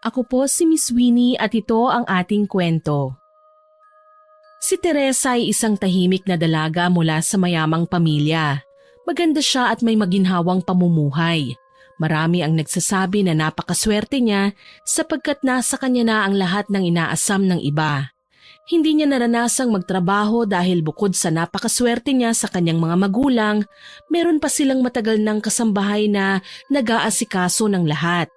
Ako po si Miss Winnie at ito ang ating kwento. Si Teresa ay isang tahimik na dalaga mula sa mayamang pamilya. Maganda siya at may maginhawang pamumuhay. Marami ang nagsasabi na napakaswerte niya sapagkat nasa kanya na ang lahat ng inaasam ng iba. Hindi niya naranasang magtrabaho dahil bukod sa napakaswerte niya sa kanyang mga magulang, meron pa silang matagal ng kasambahay na nag-aasikaso ng lahat.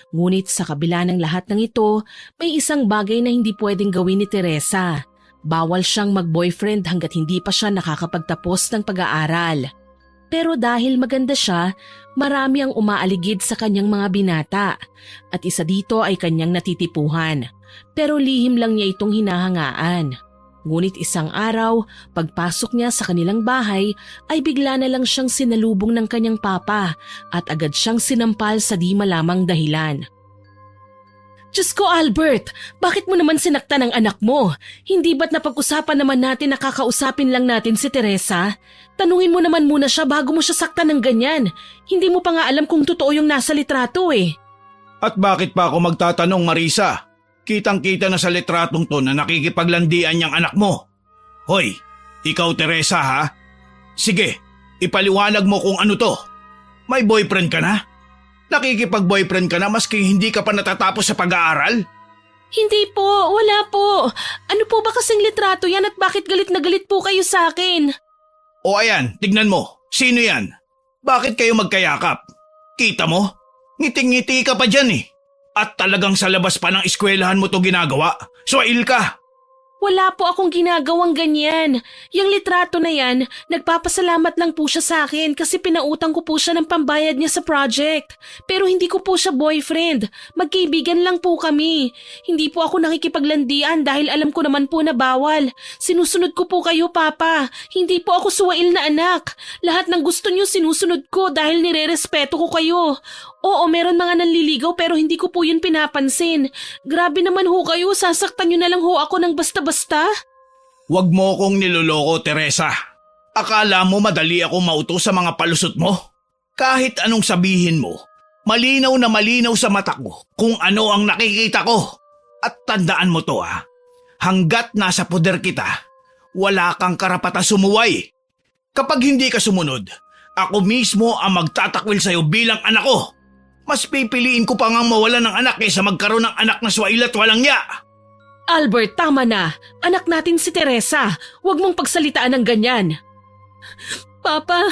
Ngunit sa kabila ng lahat ng ito, may isang bagay na hindi pwedeng gawin ni Teresa. Bawal siyang mag-boyfriend hanggat hindi pa siya nakakapagtapos ng pag-aaral. Pero dahil maganda siya, marami ang umaaligid sa kanyang mga binata at isa dito ay kanyang natitipuhan. Pero lihim lang niya itong hinahangaan. Ngunit isang araw, pagpasok niya sa kanilang bahay ay bigla na lang siyang sinalubong ng kanyang papa at agad siyang sinampal sa di malamang dahilan. Diyos ko Albert, bakit mo naman sinaktan ang anak mo? Hindi ba't napag-usapan naman natin na kakausapin lang natin si Teresa? Tanungin mo naman muna siya bago mo siya saktan ng ganyan. Hindi mo pa nga alam kung totoo yung nasa litrato eh. At bakit pa ako magtatanong, Marisa? Kitang-kita na sa litratong to na nakikipaglandian niyang anak mo. Hoy, ikaw Teresa ha? Sige, ipaliwanag mo kung ano to. May boyfriend ka na? Nakikipag-boyfriend ka na maski hindi ka pa natatapos sa pag-aaral? Hindi po, wala po. Ano po ba kasing litrato yan at bakit galit na galit po kayo sa akin? O ayan, tignan mo. Sino yan? Bakit kayo magkayakap? Kita mo? Ngiting-ngiti ka pa dyan eh. At talagang sa labas pa ng eskwelahan mo to ginagawa. Swail ka! Wala po akong ginagawang ganyan. Yung litrato na yan, nagpapasalamat lang po siya sa akin kasi pinautang ko po siya ng pambayad niya sa project. Pero hindi ko po siya boyfriend. Magkaibigan lang po kami. Hindi po ako nakikipaglandian dahil alam ko naman po na bawal. Sinusunod ko po kayo, Papa. Hindi po ako suwail na anak. Lahat ng gusto niyo sinusunod ko dahil nirerespeto ko kayo. Oo, meron mga nanliligaw pero hindi ko po yun pinapansin. Grabe naman ho kayo, sasaktan nyo na lang ho ako ng basta-basta. Huwag mo kong niloloko, Teresa. Akala mo madali akong mauto sa mga palusot mo? Kahit anong sabihin mo, malinaw na malinaw sa mata ko kung ano ang nakikita ko. At tandaan mo to ha, hanggat nasa poder kita, wala kang karapatang sumuway. Kapag hindi ka sumunod, ako mismo ang magtatakwil sa'yo bilang anak ko. Mas pipiliin ko pa ngang mawalan ng anak kaysa magkaroon ng anak na swail at walang ya. Albert, tama na. Anak natin si Teresa. Huwag mong pagsalitaan ng ganyan. Papa,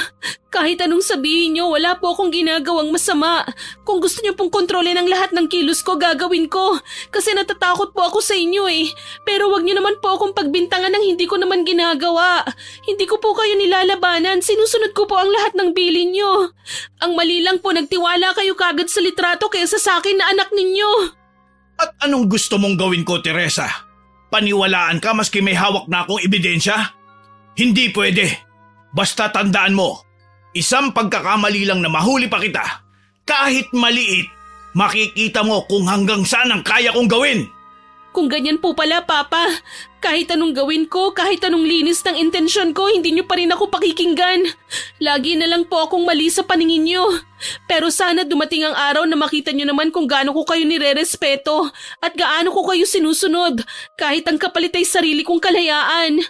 kahit anong sabihin niyo, wala po akong ginagawang masama. Kung gusto niyo pong kontrolin ang lahat ng kilos ko, gagawin ko. Kasi natatakot po ako sa inyo eh. Pero wag niyo naman po akong pagbintangan ng hindi ko naman ginagawa. Hindi ko po kayo nilalabanan. Sinusunod ko po ang lahat ng bilin niyo. Ang mali lang po, nagtiwala kayo kagad sa litrato kaysa sa akin na anak ninyo. At anong gusto mong gawin ko, Teresa? Paniwalaan ka maski may hawak na akong ebidensya? Hindi pwede. Basta tandaan mo, isang pagkakamali lang na mahuli pa kita. Kahit maliit, makikita mo kung hanggang saan ang kaya kong gawin. Kung ganyan po pala, Papa, kahit anong gawin ko, kahit anong linis ng intensyon ko, hindi niyo pa rin ako pakikinggan. Lagi na lang po akong mali sa paningin niyo. Pero sana dumating ang araw na makita niyo naman kung gaano ko kayo nirerespeto at gaano ko kayo sinusunod, kahit ang kapalit ay sarili kong kalayaan.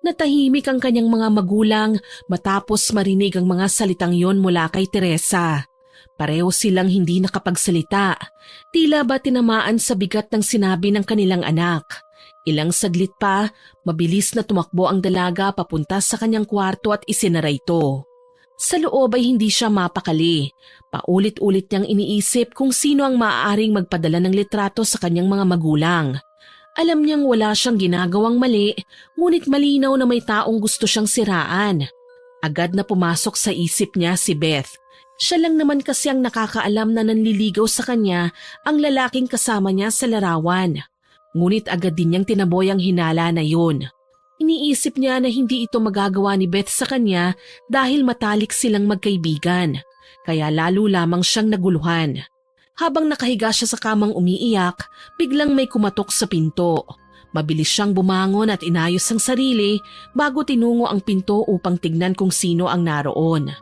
Natahimik ang kanyang mga magulang matapos marinig ang mga salitang yon mula kay Teresa. Pareho silang hindi nakapagsalita. Tila ba tinamaan sa bigat ng sinabi ng kanilang anak. Ilang saglit pa, mabilis na tumakbo ang dalaga papunta sa kanyang kwarto at isinara ito. Sa loob ay hindi siya mapakali. Paulit-ulit niyang iniisip kung sino ang maaaring magpadala ng litrato sa kanyang mga magulang. Alam niyang wala siyang ginagawang mali, ngunit malinaw na may taong gusto siyang siraan. Agad na pumasok sa isip niya si Beth. Siya lang naman kasi ang nakakaalam na nanliligaw sa kanya ang lalaking kasama niya sa larawan. Ngunit agad din niyang tinaboy ang hinala na yun. Iniisip niya na hindi ito magagawa ni Beth sa kanya dahil matalik silang magkaibigan. Kaya lalo lamang siyang naguluhan. Habang nakahiga siya sa kamang umiiyak, biglang may kumatok sa pinto. Mabilis siyang bumangon at inayos ang sarili bago tinungo ang pinto upang tignan kung sino ang naroon.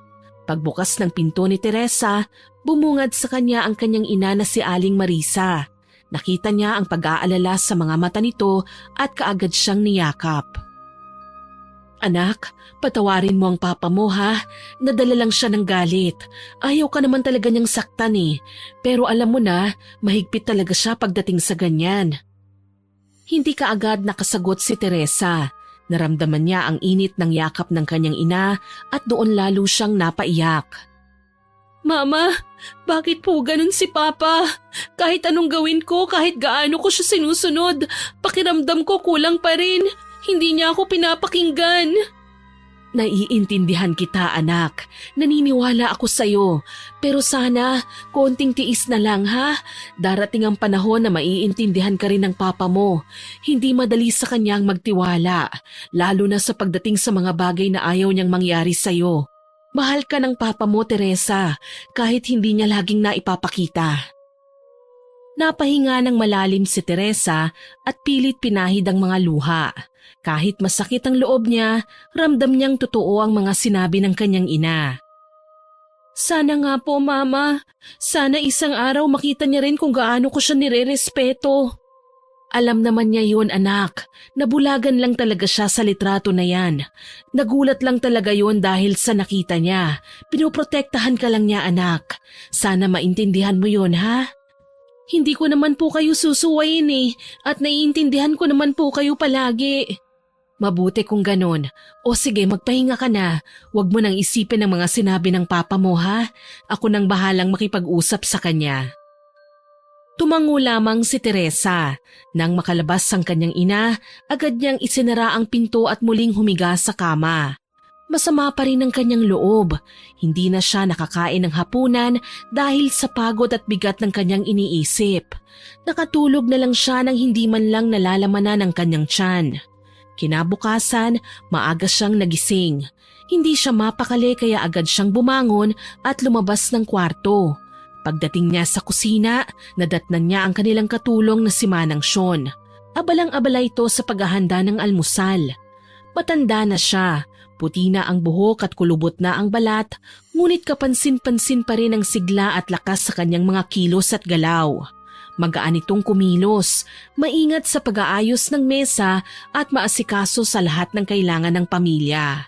Pagbukas ng pinto ni Teresa, Bumungad sa kanya ang kanyang ina na si Aling Marisa. Nakita niya ang pag-aalala sa mga mata nito at kaagad siyang niyakap. Anak, patawarin mo ang papa mo ha. Nadala lang siya ng galit. Ayaw ka naman talaga niyang saktan eh. Pero alam mo na, mahigpit talaga siya pagdating sa ganyan. Hindi kaagad nakasagot si Teresa. Naramdaman niya ang init ng yakap ng kanyang ina at doon lalo siyang napaiyak. Mama, bakit po ganun si Papa? Kahit anong gawin ko, kahit gaano ko siya sinusunod, pakiramdam ko kulang pa rin. Hindi niya ako pinapakinggan. Naiintindihan kita, anak. Naniniwala ako sa'yo. Pero sana, konting tiis na lang ha. Darating ang panahon na maiintindihan ka rin ng papa mo. Hindi madali sa kanyang magtiwala, lalo na sa pagdating sa mga bagay na ayaw niyang mangyari sa'yo. Mahal ka ng papa mo, Teresa, kahit hindi niya laging naipapakita. Napahinga ng malalim si Teresa at pilit pinahid ang mga luha. Kahit masakit ang loob niya, ramdam niyang totoo ang mga sinabi ng kanyang ina. Sana nga po, Mama. Sana isang araw makita niya rin kung gaano ko siya nire-respeto. Alam naman niya yun, anak. Nabulagan lang talaga siya sa litrato na yan. Nagulat lang talaga yun dahil sa nakita niya. Pinoprotektahan ka lang niya, anak. Sana maintindihan mo yun, ha? Hindi ko naman po kayo susuwayin eh, at naiintindihan ko naman po kayo palagi. Mabuti kung ganon. O sige, magpahinga ka na. Huwag mo nang isipin ang mga sinabi ng papa mo, ha? Ako nang bahalang makipag-usap sa kanya. Tumango lamang si Teresa. Nang makalabas ang kanyang ina, agad niyang isinara ang pinto at muling humiga sa kama. Masama pa rin ang kanyang loob. Hindi na siya nakakain ng hapunan dahil sa pagod at bigat ng kanyang iniisip. Nakatulog na lang siya nang hindi man lang nalalamanan ng kanyang tiyan. Kinabukasan, maaga siyang nagising. Hindi siya mapakali kaya agad siyang bumangon at lumabas ng kwarto. Pagdating niya sa kusina, nadatnan niya ang kanilang katulong na si Manang Sean. Abalang-abala ito sa paghahanda ng almusal. Matanda na siya, puti na ang buhok at kulubot na ang balat, ngunit kapansin-pansin pa rin ang sigla at lakas sa kanyang mga kilos at galaw. Magaan itong kumilos, maingat sa pag-aayos ng mesa at maasikaso sa lahat ng kailangan ng pamilya.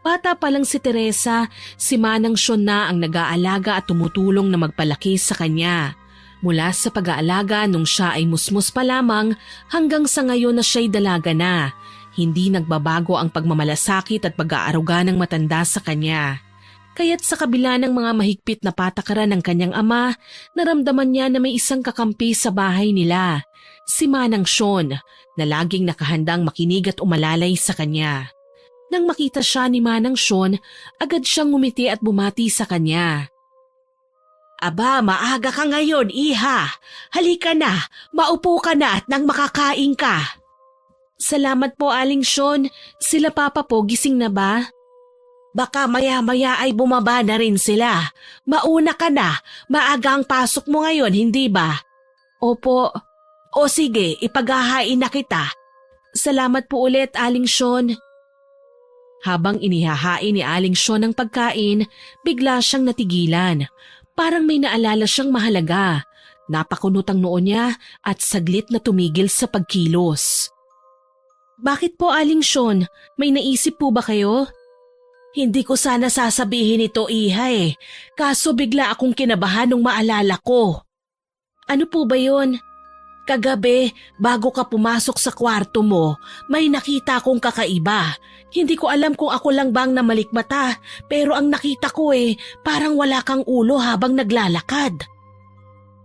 Bata pa lang si Teresa, si Manang Sean na ang nag-aalaga at tumutulong na magpalaki sa kanya. Mula sa pag-aalaga nung siya ay musmus pa lamang hanggang sa ngayon na siya'y dalaga na, hindi nagbabago ang pagmamalasakit at pag-aaruga ng matanda sa kanya. Kaya't sa kabila ng mga mahigpit na patakaran ng kanyang ama, naramdaman niya na may isang kakampi sa bahay nila, si Manang Sean, na laging nakahandang makinig at umalalay sa kanya. Nang makita siya ni Manang Sean, agad siyang ngumiti at bumati sa kanya. Aba, maaga ka ngayon, iha. Halika na, maupo ka na at nang makakain ka. Salamat po, Aling Sean. Sila papa po, gising na ba? Baka maya-maya ay bumaba na rin sila. Mauna ka na, maaga ang pasok mo ngayon, hindi ba? Opo. O sige, ipaghahain na kita. Salamat po ulit, Aling Sean. Habang inihahain ni Aling Sean ang pagkain, bigla siyang natigilan. Parang may naalala siyang mahalaga. Napakunot ang noo niya at saglit na tumigil sa pagkilos. Bakit po, Aling Sean? May naisip po ba kayo? Hindi ko sana sasabihin ito, iha eh. Kaso bigla akong kinabahan nung maalala ko. Ano po ba yun? Kagabi, bago ka pumasok sa kwarto mo, may nakita akong kakaiba. Hindi ko alam kung ako lang bang namalikmata, pero ang nakita ko parang wala kang ulo habang naglalakad.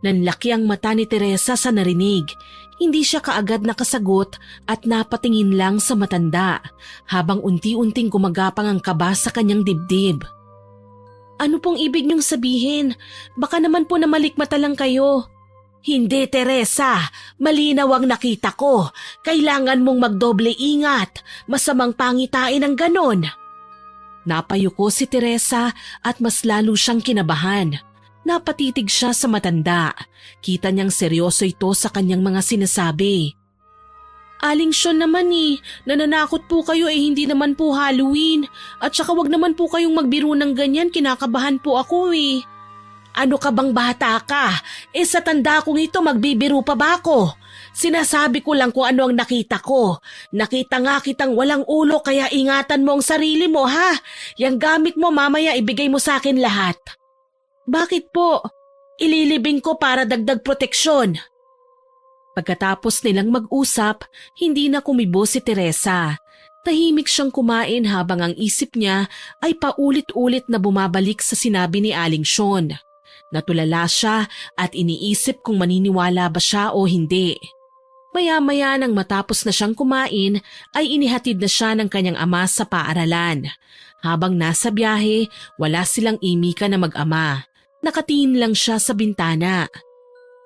Nanlaki ang mata ni Teresa sa narinig. Hindi siya kaagad nakasagot at napatingin lang sa matanda habang unti-unting gumagapang ang kaba sa kanyang dibdib. Ano pong ibig niyong sabihin? Baka naman po namalikmata lang kayo. Hindi, Teresa. Malinaw ang nakita ko. Kailangan mong magdoble ingat. Masamang pangitain ang ganon. Napayuko si Teresa at mas lalo siyang kinabahan. Napatitig siya sa matanda. Kita niyang seryoso ito sa kanyang mga sinasabi. Aling Sean naman nananakot po kayo hindi naman po Halloween. At saka wag naman po kayong magbiro ng ganyan, kinakabahan po ako . Ano ka bang bata ka? Sa tanda kong ito magbibiro pa ba ako? Sinasabi ko lang kung ano ang nakita ko. Nakita nga kitang walang ulo kaya ingatan mo ang sarili mo ha. Yang gamit mo mamaya ibigay mo sa akin lahat. Bakit po? Ililibing ko para dagdag proteksyon. Pagkatapos nilang mag-usap, hindi na kumibo si Teresa. Tahimik siyang kumain habang ang isip niya ay paulit-ulit na bumabalik sa sinabi ni Aling Sean. Natulala siya at iniisip kung maniniwala ba siya o hindi. Maya-maya nang matapos na siyang kumain ay inihatid na siya ng kanyang ama sa paaralan. Habang nasa biyahe, wala silang imika na mag-ama. Nakatingin lang siya sa bintana.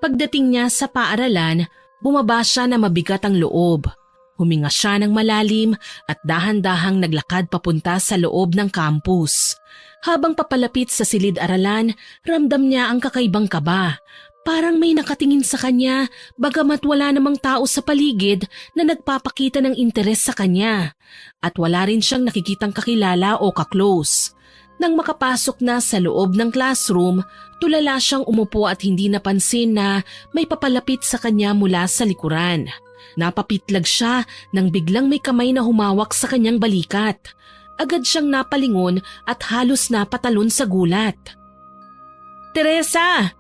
Pagdating niya sa paaralan, bumaba siya na mabigat ang loob. Huminga siya ng malalim at dahan-dahang naglakad papunta sa loob ng campus. Habang papalapit sa silid-aralan, ramdam niya ang kakaibang kaba. Parang may nakatingin sa kanya bagamat wala namang tao sa paligid na nagpapakita ng interes sa kanya. At wala rin siyang nakikitang kakilala o kaklose. Nang makapasok na sa loob ng classroom, tulala siyang umupo at hindi napansin na may papalapit sa kanya mula sa likuran. Napapitlag siya nang biglang may kamay na humawak sa kanyang balikat. Agad siyang napalingon at halos napatalon sa gulat. Teresa!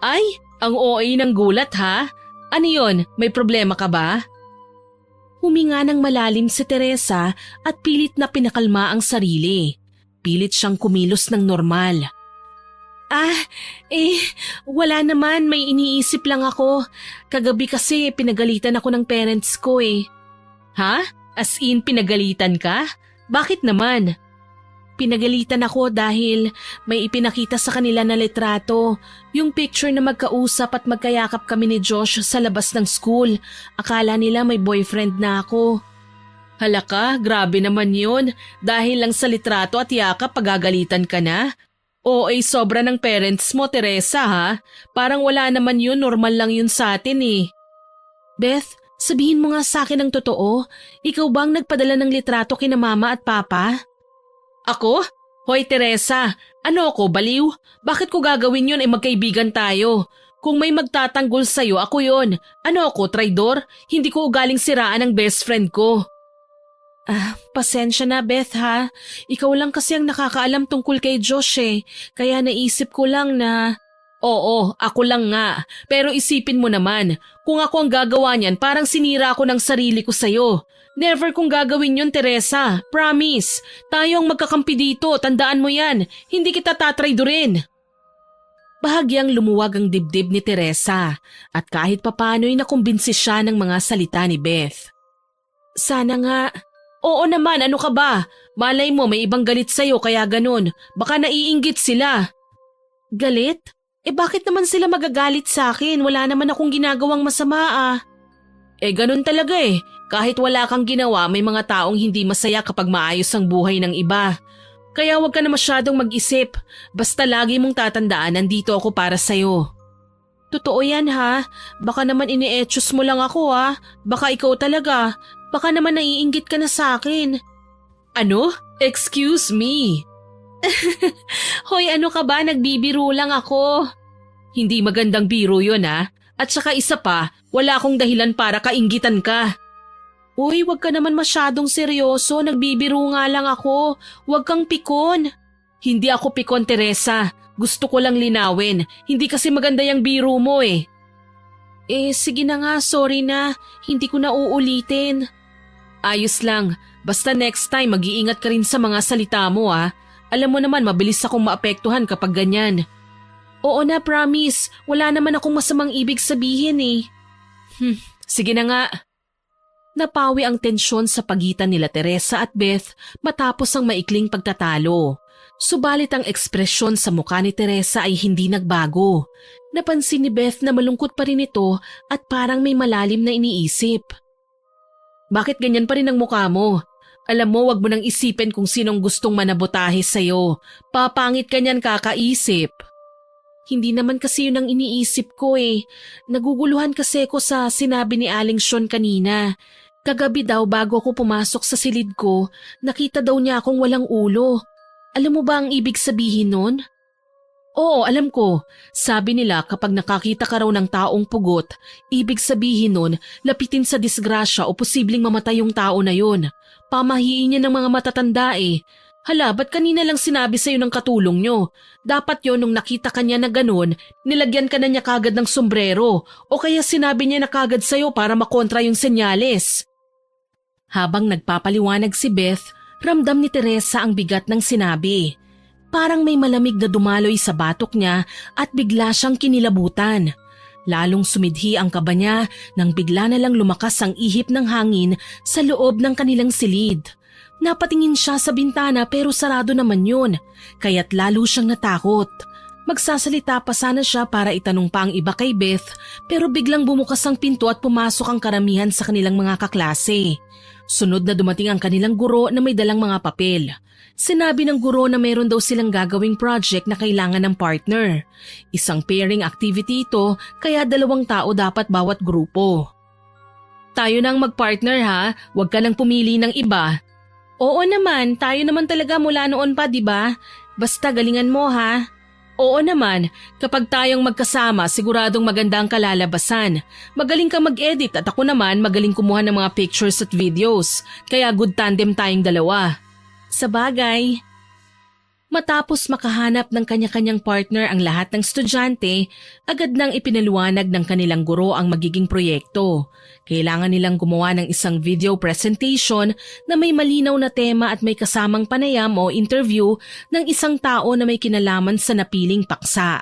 Ay, ang OA ng gulat ha? Ano yon? May problema ka ba? Huminga ng malalim si Teresa at pilit na pinakalma ang sarili. Pilit siyang kumilos ng normal. Wala naman, may iniisip lang ako. Kagabi kasi pinagalitan ako ng parents ko eh. Ha? As in pinagalitan ka? Bakit naman? Pinagalitan ako dahil may ipinakita sa kanila na litrato. Yung picture na magkausap at magkayakap kami ni Josh sa labas ng school. Akala nila may boyfriend na ako. Hala ka, grabe naman yun. Dahil lang sa litrato at yakap pagagalitan ka na. O ay sobra ng parents mo, Teresa ha? Parang wala naman yun, normal lang yun sa atin eh. Beth, sabihin mo nga sa akin ang totoo. Ikaw bang nagpadala ng litrato kina mama at papa? Ako? Hoy Teresa, ano ako, baliw? Bakit ko gagawin yun magkaibigan tayo? Kung may magtatanggol sa'yo, ako yun. Ano ako, traidor? Hindi ko ugaling siraan ang best friend ko. Pasensya na Beth ha. Ikaw lang kasi ang nakakaalam tungkol kay Josh eh. Kaya naisip ko lang na… Oo, ako lang nga. Pero isipin mo naman, kung ako ang gagawa niyan parang sinira ako ng sarili ko sa'yo. Never kong gagawin yun, Teresa. Promise. Tayo ang magkakampi dito, tandaan mo yan. Hindi kita tatraidorin. Bahagyang lumuwag ang dibdib ni Teresa at kahit papano'y nakumbinsi siya ng mga salita ni Beth. Sana nga… Oo naman, ano ka ba? Malay mo may ibang galit sa'yo kaya ganun. Baka naiinggit sila. Galit? Bakit naman sila magagalit sa akin? Wala naman akong ginagawang masama ah. Ganun talaga eh. Kahit wala kang ginawa, may mga taong hindi masaya kapag maayos ang buhay ng iba. Kaya huwag ka na masyadong mag-isip. Basta lagi mong tatandaan, nandito ako para sa'yo. Totoo yan ha. Baka naman ine-etchos mo lang ako ha. Baka ikaw talaga. Baka naman naiinggit ka na sa akin. Ano? Excuse me. Hoy, ano ka ba? Nagbibiro lang ako. Hindi magandang biro yun ha. At saka isa pa, wala akong dahilan para kainggitan ka. Uy, wag ka naman masyadong seryoso. Nagbibiro nga lang ako. Wag kang pikon. Hindi ako pikon, Teresa. Gusto ko lang linawin. Hindi kasi maganda yung biro mo eh. Sige na nga, sorry na. Hindi ko na uulitin. Ayos lang. Basta next time mag-iingat ka rin sa mga salita mo ah. Alam mo naman mabilis akong maapektuhan kapag ganyan. Oo na, promise. Wala naman akong masamang ibig sabihin eh. Sige na nga. Napawi ang tensyon sa pagitan nila Teresa at Beth matapos ang maikling pagtatalo. Subalit ang ekspresyon sa mukha ni Teresa ay hindi nagbago. Napansin ni Beth na malungkot pa rin ito at parang may malalim na iniisip. Bakit ganyan pa rin ang mukha mo? Alam mo, wag mo nang isipin kung sinong gustong manabotahe sa'yo. Papangit ka niyan kakaisip. Hindi naman kasi yun ang iniisip ko eh. Naguguluhan kasi ako sa sinabi ni Aling Sean kanina. Kagabi daw bago ako pumasok sa silid ko, nakita daw niya akong walang ulo. Alam mo ba ang ibig sabihin nun? Oo, alam ko. Sabi nila kapag nakakita ka raw ng taong pugot, ibig sabihin nun, lapitin sa disgrasya o posibleng mamatay yung tao na yun. Pamahiin niya ng mga matatanda eh. Hala, ba't kanina lang sinabi sa'yo ng katulong nyo? Dapat yon nung nakita ka niya na ganun, nilagyan ka na niya kagad ng sombrero o kaya sinabi niya na kagad sa'yo para makontra yung senyales. Habang nagpapaliwanag si Beth, ramdam ni Teresa ang bigat ng sinabi. Parang may malamig na dumaloy sa batok niya at bigla siyang kinilabutan. Lalong sumidhi ang kaba niya nang bigla na lang lumakas ang ihip ng hangin sa loob ng kanilang silid. Napatingin siya sa bintana pero sarado naman yun, kaya't lalo siyang natakot. Magsasalita pa sana siya para itanong pa ang iba kay Beth pero biglang bumukas ang pinto at pumasok ang karamihan sa kanilang mga kaklase. Sunod na dumating ang kanilang guro na may dalang mga papel. Sinabi ng guro na mayroon daw silang gagawing project na kailangan ng partner. Isang pairing activity ito kaya 2 tao dapat bawat grupo. Tayo nang magpartner ha, huwag ka lang pumili ng iba. Oo naman, tayo naman talaga mula noon pa, di ba? Basta galingan mo ha. Oo naman, kapag tayong magkasama siguradong maganda ang kalalabasan. Magaling kang mag-edit at ako naman magaling kumuha ng mga pictures at videos, kaya good tandem tayong dalawa. Sabagay. Matapos makahanap ng kanya-kanyang partner ang lahat ng estudyante, agad nang ipinaliwanag ng kanilang guro ang magiging proyekto. Kailangan nilang gumawa ng isang video presentation na may malinaw na tema at may kasamang panayam o interview ng isang tao na may kinalaman sa napiling paksa.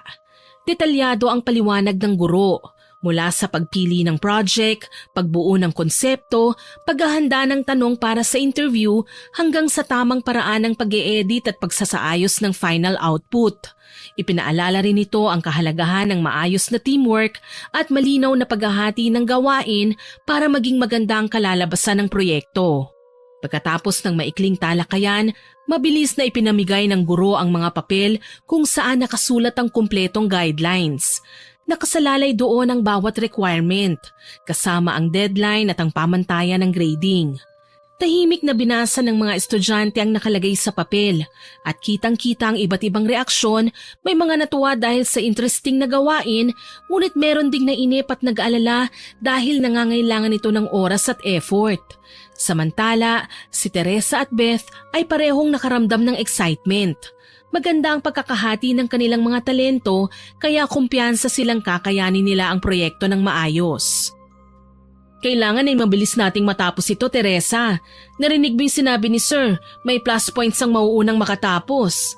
Detalyado ang paliwanag ng guro. Mula sa pagpili ng project, pagbuo ng konsepto, paghahanda ng tanong para sa interview hanggang sa tamang paraan ng pag-e-edit at pagsasaayos ng final output. Ipinaalala rin ito ang kahalagahan ng maayos na teamwork at malinaw na paghahati ng gawain para maging maganda ang kalalabasan ng proyekto. Pagkatapos ng maikling talakayan, mabilis na ipinamigay ng guro ang mga papel kung saan nakasulat ang kumpletong guidelines. Nakasalalay doon ang bawat requirement, kasama ang deadline at ang pamantayan ng grading. Tahimik na binasa ng mga estudyante ang nakalagay sa papel at kitang-kita ang iba't ibang reaksyon. May mga natuwa dahil sa interesting na gawain, ngunit meron ding nainip at nag-aalala dahil nangangailangan ito ng oras at effort. Samantala, si Teresa at Beth ay parehong nakaramdam ng excitement. Maganda ang pagkakahati ng kanilang mga talento kaya kumpiyansa silang kakayanin nila ang proyekto ng maayos. Kailangan ay mabilis nating matapos ito, Teresa. Narinig mo yung sinabi ni Sir, may plus points ang mauunang makatapos.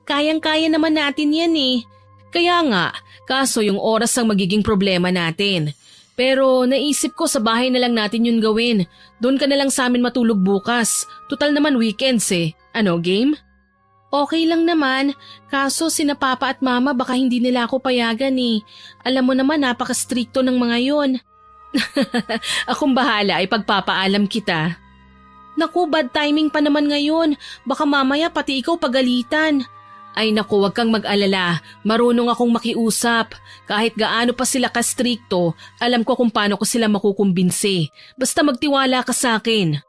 Kayang-kaya naman natin yan eh. Kaya nga, kaso yung oras ang magiging problema natin. Pero naisip ko sa bahay na lang natin yun gawin. Doon ka na lang sa amin matulog bukas. Tutal naman weekends eh. Ano, game? Okay lang naman, kaso sina Papa at Mama baka hindi nila ako payagan eh. Alam mo naman napaka-stricto ng mga yon. Akong bahala ay pagpapaalam kita. Naku, bad timing pa naman ngayon. Baka mamaya pati ikaw pagalitan. Ay naku, wag kang mag-alala. Marunong akong makiusap. Kahit gaano pa sila ka-stricto, alam ko kung paano ko sila makukumbinsi. Basta magtiwala ka sa akin.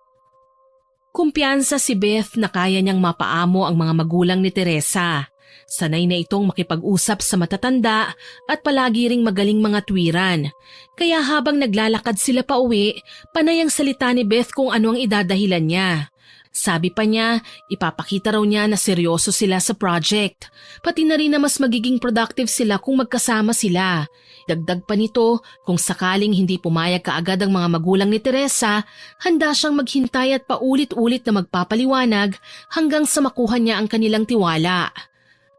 Kumpiyansa si Beth na kaya niyang mapaamo ang mga magulang ni Teresa. Sanay na itong makipag-usap sa matatanda at palagi ring magaling mga tuwiran. Kaya habang naglalakad sila pa uwi, panay ang salita ni Beth kung ano ang idadahilan niya. Sabi pa niya, ipapakita raw niya na seryoso sila sa project. Pati na rin na mas magiging productive sila kung magkasama sila. Dagdag pa nito, kung sakaling hindi pumayag kaagad ang mga magulang ni Teresa, handa siyang maghintay at paulit-ulit na magpapaliwanag hanggang sa makuha niya ang kanilang tiwala.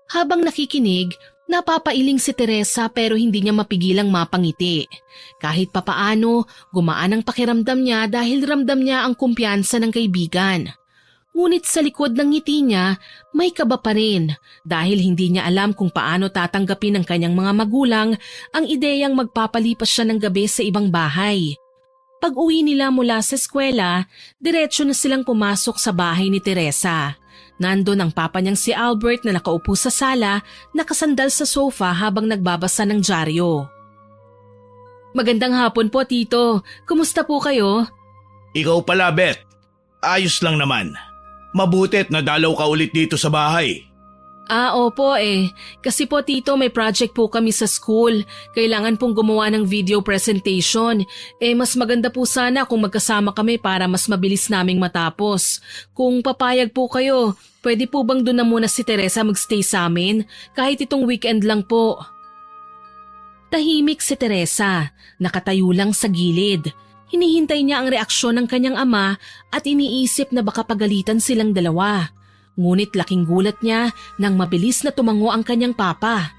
Habang nakikinig, napapailing si Teresa pero hindi niya mapigilang mapangiti. Kahit papaano, gumaan ang pakiramdam niya dahil ramdam niya ang kumpiyansa ng kaibigan. Ngunit sa likod ng ngiti niya, may kaba pa rin dahil hindi niya alam kung paano tatanggapin ng kanyang mga magulang ang ideyang magpapalipas siya ng gabi sa ibang bahay. Pag-uwi nila mula sa eskwela, diretso na silang pumasok sa bahay ni Teresa. Nandun ang papa niyang si Albert na nakaupo sa sala, nakasandal sa sofa habang nagbabasa ng dyaryo. Magandang hapon po, Tito. Kumusta po kayo? Ikaw pala, Beth. Ayos lang naman. Mabuti't nadalaw ka ulit dito sa bahay. Opo eh. Kasi po tito may project po kami sa school. Kailangan pong gumawa ng video presentation. Mas maganda po sana kung magkasama kami para mas mabilis naming matapos. Kung papayag po kayo, pwede po bang doon na muna si Teresa magstay sa amin? Kahit itong weekend lang po. Tahimik si Teresa, nakatayo lang sa gilid. Hinihintay niya ang reaksyon ng kanyang ama at iniisip na baka pagalitan silang dalawa. Ngunit laking gulat niya nang mabilis na tumango ang kanyang papa.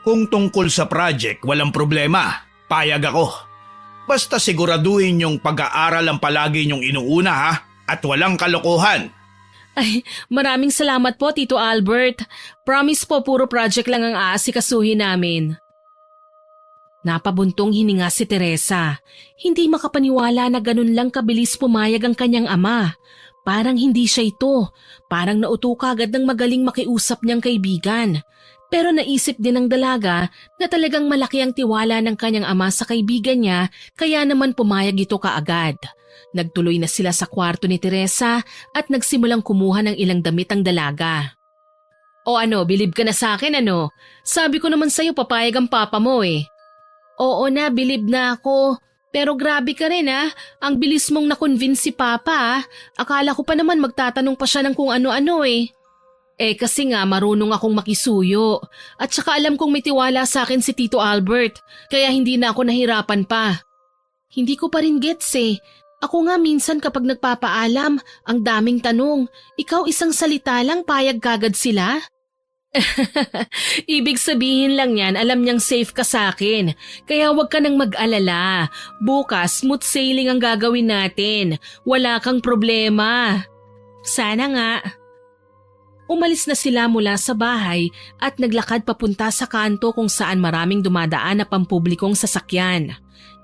Kung tungkol sa project, walang problema. Payag ako. Basta siguraduhin yung pag-aaral ang palagi niyong inuuna ha, at walang kalokohan. Ay, maraming salamat po Tito Albert. Promise po puro project lang ang aasikasuhin namin. Napabuntong hininga si Teresa. Hindi makapaniwala na ganun lang kabilis pumayag ang kanyang ama. Parang hindi siya ito. Parang nauto agad ng magaling makiusap niyang kaibigan. Pero naisip din ng dalaga na talagang malaki ang tiwala ng kanyang ama sa kaibigan niya kaya naman pumayag ito kaagad. Nagtuloy na sila sa kwarto ni Teresa at nagsimulang kumuha ng ilang damit ang dalaga. O ano, bilib ka na sa akin ano? Sabi ko naman sa'yo papayag ang papa mo eh. Oo na, bilib na ako. Pero grabe ka rin ang bilis mong na-convince si Papa Akala ko pa naman magtatanong pa siya ng kung ano-ano eh. Kasi nga marunong akong makisuyo at saka alam kong may tiwala sa akin si Tito Albert kaya hindi na ako nahirapan pa. Hindi ko pa rin gets eh. Ako nga minsan kapag nagpapaalam, ang daming tanong. Ikaw isang salita lang payag kagad sila? Ibig sabihin lang yan, alam niyang safe ka sa akin. Kaya huwag ka nang mag-alala. Bukas, smooth sailing ang gagawin natin. Wala kang problema. Sana nga. Umalis na sila mula sa bahay at naglakad papunta sa kanto kung saan maraming dumadaan na pampublikong sasakyan.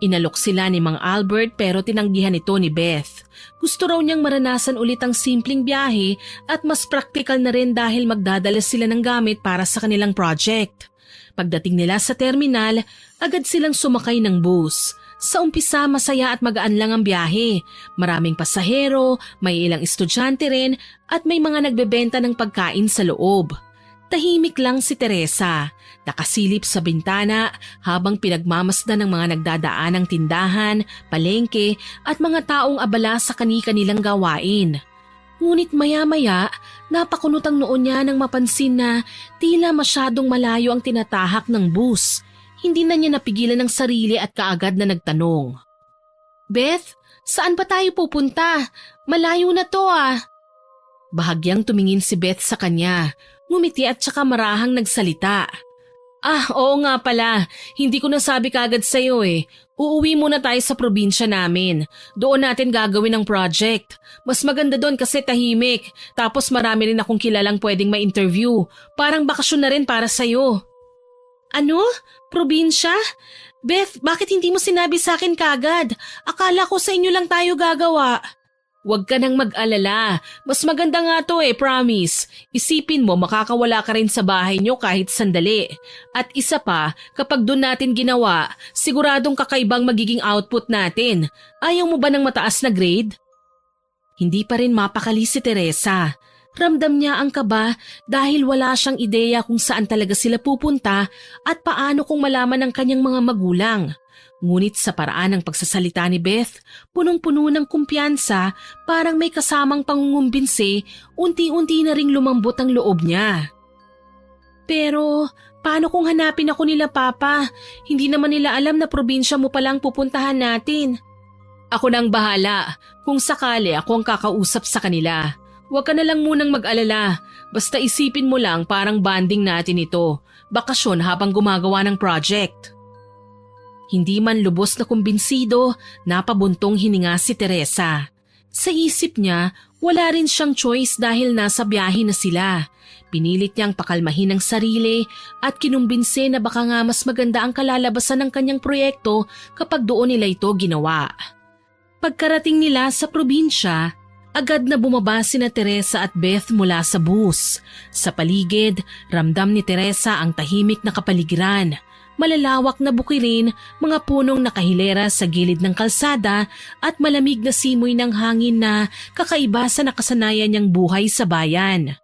Inalok sila ni Mang Albert pero tinanggihan ito ni Beth. Gusto raw niyang maranasan ulit ang simpleng biyahe at mas praktikal na rin dahil magdadala sila ng gamit para sa kanilang project. Pagdating nila sa terminal, agad silang sumakay ng bus. Sa umpisa masaya at magaan lang ang biyahe. Maraming pasahero, may ilang estudyante rin at may mga nagbebenta ng pagkain sa loob. Tahimik lang si Teresa, nakasilip sa bintana habang pinagmamasdan ng mga nagdadaan ng tindahan, palengke at mga taong abala sa kani-kanilang gawain. Ngunit maya-maya, napakunot ang noon niya nang mapansin na tila masyadong malayo ang tinatahak ng bus. Hindi na niya napigilan ng sarili at kaagad na nagtanong. Beth, saan pa tayo pupunta? Malayo na to Bahagyang tumingin si Beth sa kanya. Ngumiti at saka marahang nagsalita. Oo nga pala. Hindi ko nasabi kagad sa'yo eh. Uuwi muna tayo sa probinsya namin. Doon natin gagawin ang project. Mas maganda doon kasi tahimik. Tapos marami rin akong kilalang pwedeng ma-interview. Parang bakasyon na rin para sa'yo. Ano? Probinsya? Beth, bakit hindi mo sinabi sa akin kagad? Akala ko sa inyo lang tayo gagawa. Huwag ka nang mag-alala. Mas maganda nga to promise. Isipin mo makakawala ka rin sa bahay nyo kahit sandali. At isa pa, kapag doon natin ginawa, siguradong kakaibang magiging output natin. Ayaw mo ba ng mataas na grade? Hindi pa rin mapakali si Teresa. Ramdam niya ang kaba dahil wala siyang ideya kung saan talaga sila pupunta at paano kung malaman ng kanyang mga magulang. Ngunit sa paraan ng pagsasalita ni Beth, punong-puno ng kumpiyansa, parang may kasamang pangungumbinsi, unti-unti na ring lumambot ang loob niya. Pero, paano kung hanapin ako nila Papa? Hindi naman nila alam na probinsya mo palang pupuntahan natin. Ako nang bahala. Kung sakali ako ang kakausap sa kanila. Huwag ka na lang munang mag-alala. Basta isipin mo lang parang bonding natin ito. Bakasyon habang gumagawa ng project. Hindi man lubos na kumbinsido, napabuntong hininga si Teresa. Sa isip niya, wala rin siyang choice dahil nasa biyahe na sila. Pinilit niyang pakalmahin ang sarili at kinumbinse na baka nga mas maganda ang kalalabasan ng kanyang proyekto kapag doon nila ito ginawa. Pagkarating nila sa probinsya, agad na bumaba sina Teresa at Beth mula sa bus. Sa paligid, ramdam ni Teresa ang tahimik na kapaligiran. Malalawak na bukirin, mga punong nakahilera sa gilid ng kalsada at malamig na simoy ng hangin na kakaiba sa nakasanayan niyang buhay sa bayan.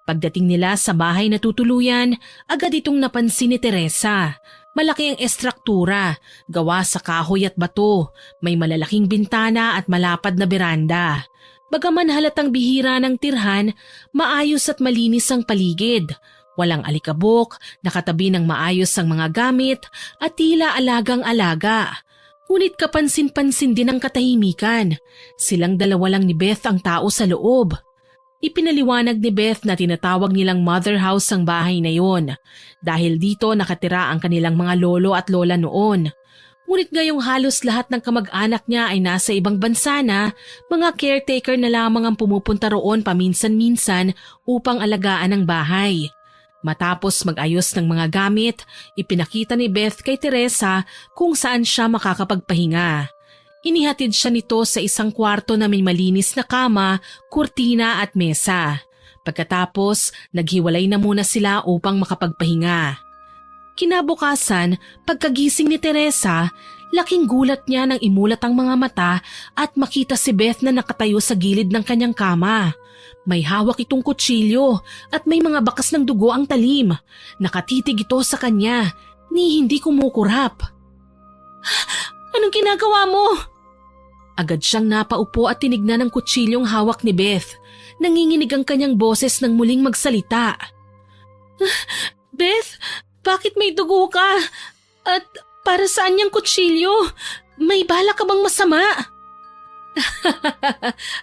Pagdating nila sa bahay na tutuluyan, agad itong napansin ni Teresa. Malaki ang estruktura, gawa sa kahoy at bato, may malalaking bintana at malapad na beranda. Bagaman halatang bihira ng tirhan, maayos at malinis ang paligid. Walang alikabok, nakatabi ng maayos ang mga gamit at tila alagang-alaga. Ngunit kapansin-pansin din ang katahimikan. Silang dalawa lang ni Beth ang tao sa loob. Ipinaliwanag ni Beth na tinatawag nilang mother house ang bahay na yon dahil dito nakatira ang kanilang mga lolo at lola noon. Ngunit ngayong halos lahat ng kamag-anak niya ay nasa ibang bansa na, mga caretaker na lamang ang pumupunta roon paminsan-minsan upang alagaan ang bahay. Matapos mag-ayos ng mga gamit, ipinakita ni Beth kay Teresa kung saan siya makakapagpahinga. Inihatid siya nito sa isang kwarto na may malinis na kama, kurtina at mesa. Pagkatapos, naghiwalay na muna sila upang makapagpahinga. Kinabukasan, pagkagising ni Teresa, laking gulat niya nang imulat ang mga mata at makita si Beth na nakatayo sa gilid ng kanyang kama. May hawak itong kutsilyo at may mga bakas ng dugo ang talim. Nakatitig ito sa kanya, ni hindi kumukurap. "Anong ginagawa mo?" Agad siyang napaupo at tinignan ang kutsilyong hawak ni Beth. Nanginginig ang kanyang boses nang muling magsalita. "Beth, bakit may dugo ka? At para saan yung kutsilyo? May bala ka bang masama?"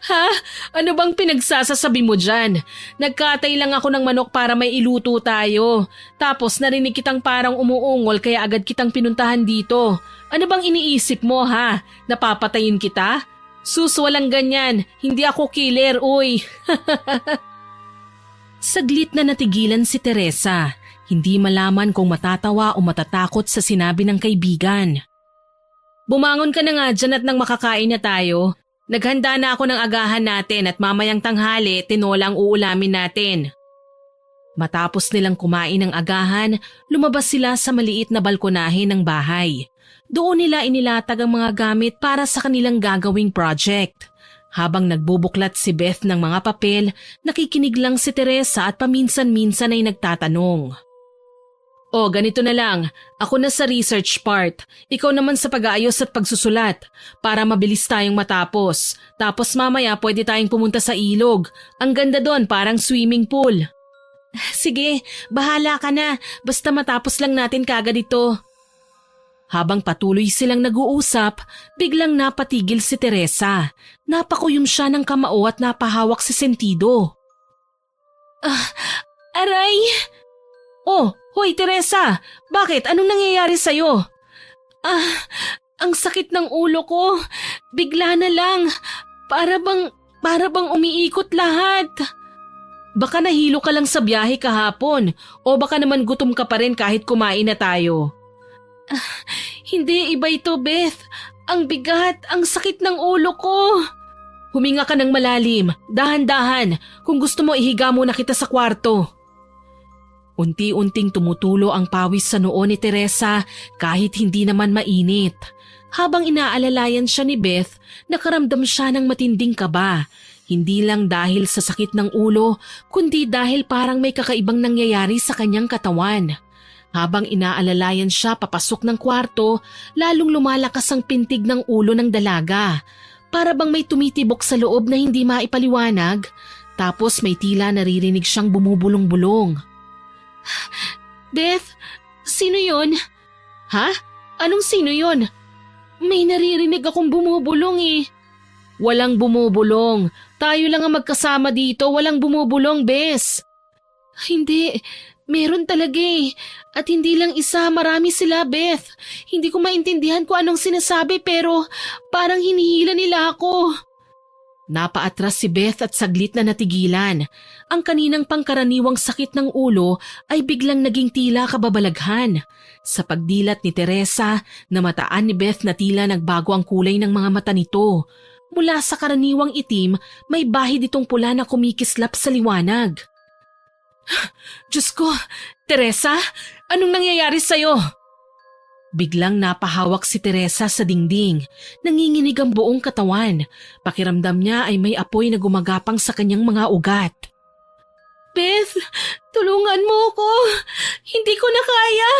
"Ha? Ano bang pinagsasasabi mo dyan? Nagkatay lang ako ng manok para may iluto tayo. Tapos narinig kitang parang umuungol kaya agad kitang pinuntahan dito. Ano bang iniisip mo, ha? Napapatayin kita? Sus, walang ganyan. Hindi ako killer, uy." Saglit na natigilan si Teresa. Hindi malaman kung matatawa o matatakot sa sinabi ng kaibigan. "Bumangon ka na nga dyan at nang makakain na tayo. Naghanda na ako ng agahan natin at mamayang tanghali tinola ang uulamin natin." Matapos nilang kumain ng agahan, lumabas sila sa maliit na balkonahe ng bahay. Doon nila inilatag ang mga gamit para sa kanilang gagawing project. Habang nagbubuklat si Beth ng mga papel, nakikinig lang si Teresa at paminsan-minsan ay nagtatanong. "O, ganito na lang. Ako na sa research part. Ikaw naman sa pag-aayos at pagsusulat. Para mabilis tayong matapos. Tapos mamaya pwede tayong pumunta sa ilog. Ang ganda doon, parang swimming pool." "Sige, bahala ka na. Basta matapos lang natin kagad ito." Habang patuloy silang nag-uusap, biglang napatigil si Teresa. Napakuyom siya ng kamao at napahawak si sentido. Aray! "Oh, hoy Teresa! Bakit? Anong nangyayari sa'yo?" Ang sakit ng ulo ko. Bigla na lang. Para bang umiikot lahat." "Baka nahilo ka lang sa biyahe kahapon o baka naman gutom ka pa rin kahit kumain na tayo." Hindi, iba ito, Beth. Ang bigat, ang sakit ng ulo ko." "Huminga ka ng malalim, dahan-dahan. Kung gusto mo ihiga muna kita sa kwarto." Unti-unting tumutulo ang pawis sa noo ni Teresa kahit hindi naman mainit. Habang inaalalayan siya ni Beth, nakaramdam siya ng matinding kaba. Hindi lang dahil sa sakit ng ulo, kundi dahil parang may kakaibang nangyayari sa kanyang katawan. Habang inaalalayan siya papasok ng kwarto, lalong lumalakas ang pintig ng ulo ng dalaga. Para bang may tumitibok sa loob na hindi maipaliwanag, tapos may tila naririnig siyang bumubulong-bulong. "Beth, sino yon?" "Ha? Anong sino yon?" "May naririnig akong bumubulong eh." "Walang bumubulong. Tayo lang ang magkasama dito, walang bumubulong, Bes." "Hindi. Meron talaga eh. At hindi lang isa, marami sila, Beth. Hindi ko maintindihan kung anong sinasabi pero parang hinihila nila ako." Napaatras si Beth at saglit na natigilan. Ang kaninang pangkaraniwang sakit ng ulo ay biglang naging tila kababalaghan. Sa pagdilat ni Teresa, namataan ni Beth na tila nagbago ang kulay ng mga mata nito. Mula sa karaniwang itim, may bahid itong pula na kumikislap sa liwanag. "Diyos ko, Teresa, anong nangyayari sa'yo?" Biglang napahawak si Teresa sa dingding. Nanginginig ang buong katawan. Pakiramdam niya ay may apoy na gumagapang sa kanyang mga ugat. Beth, tulungan mo ko. Hindi ko na kaya.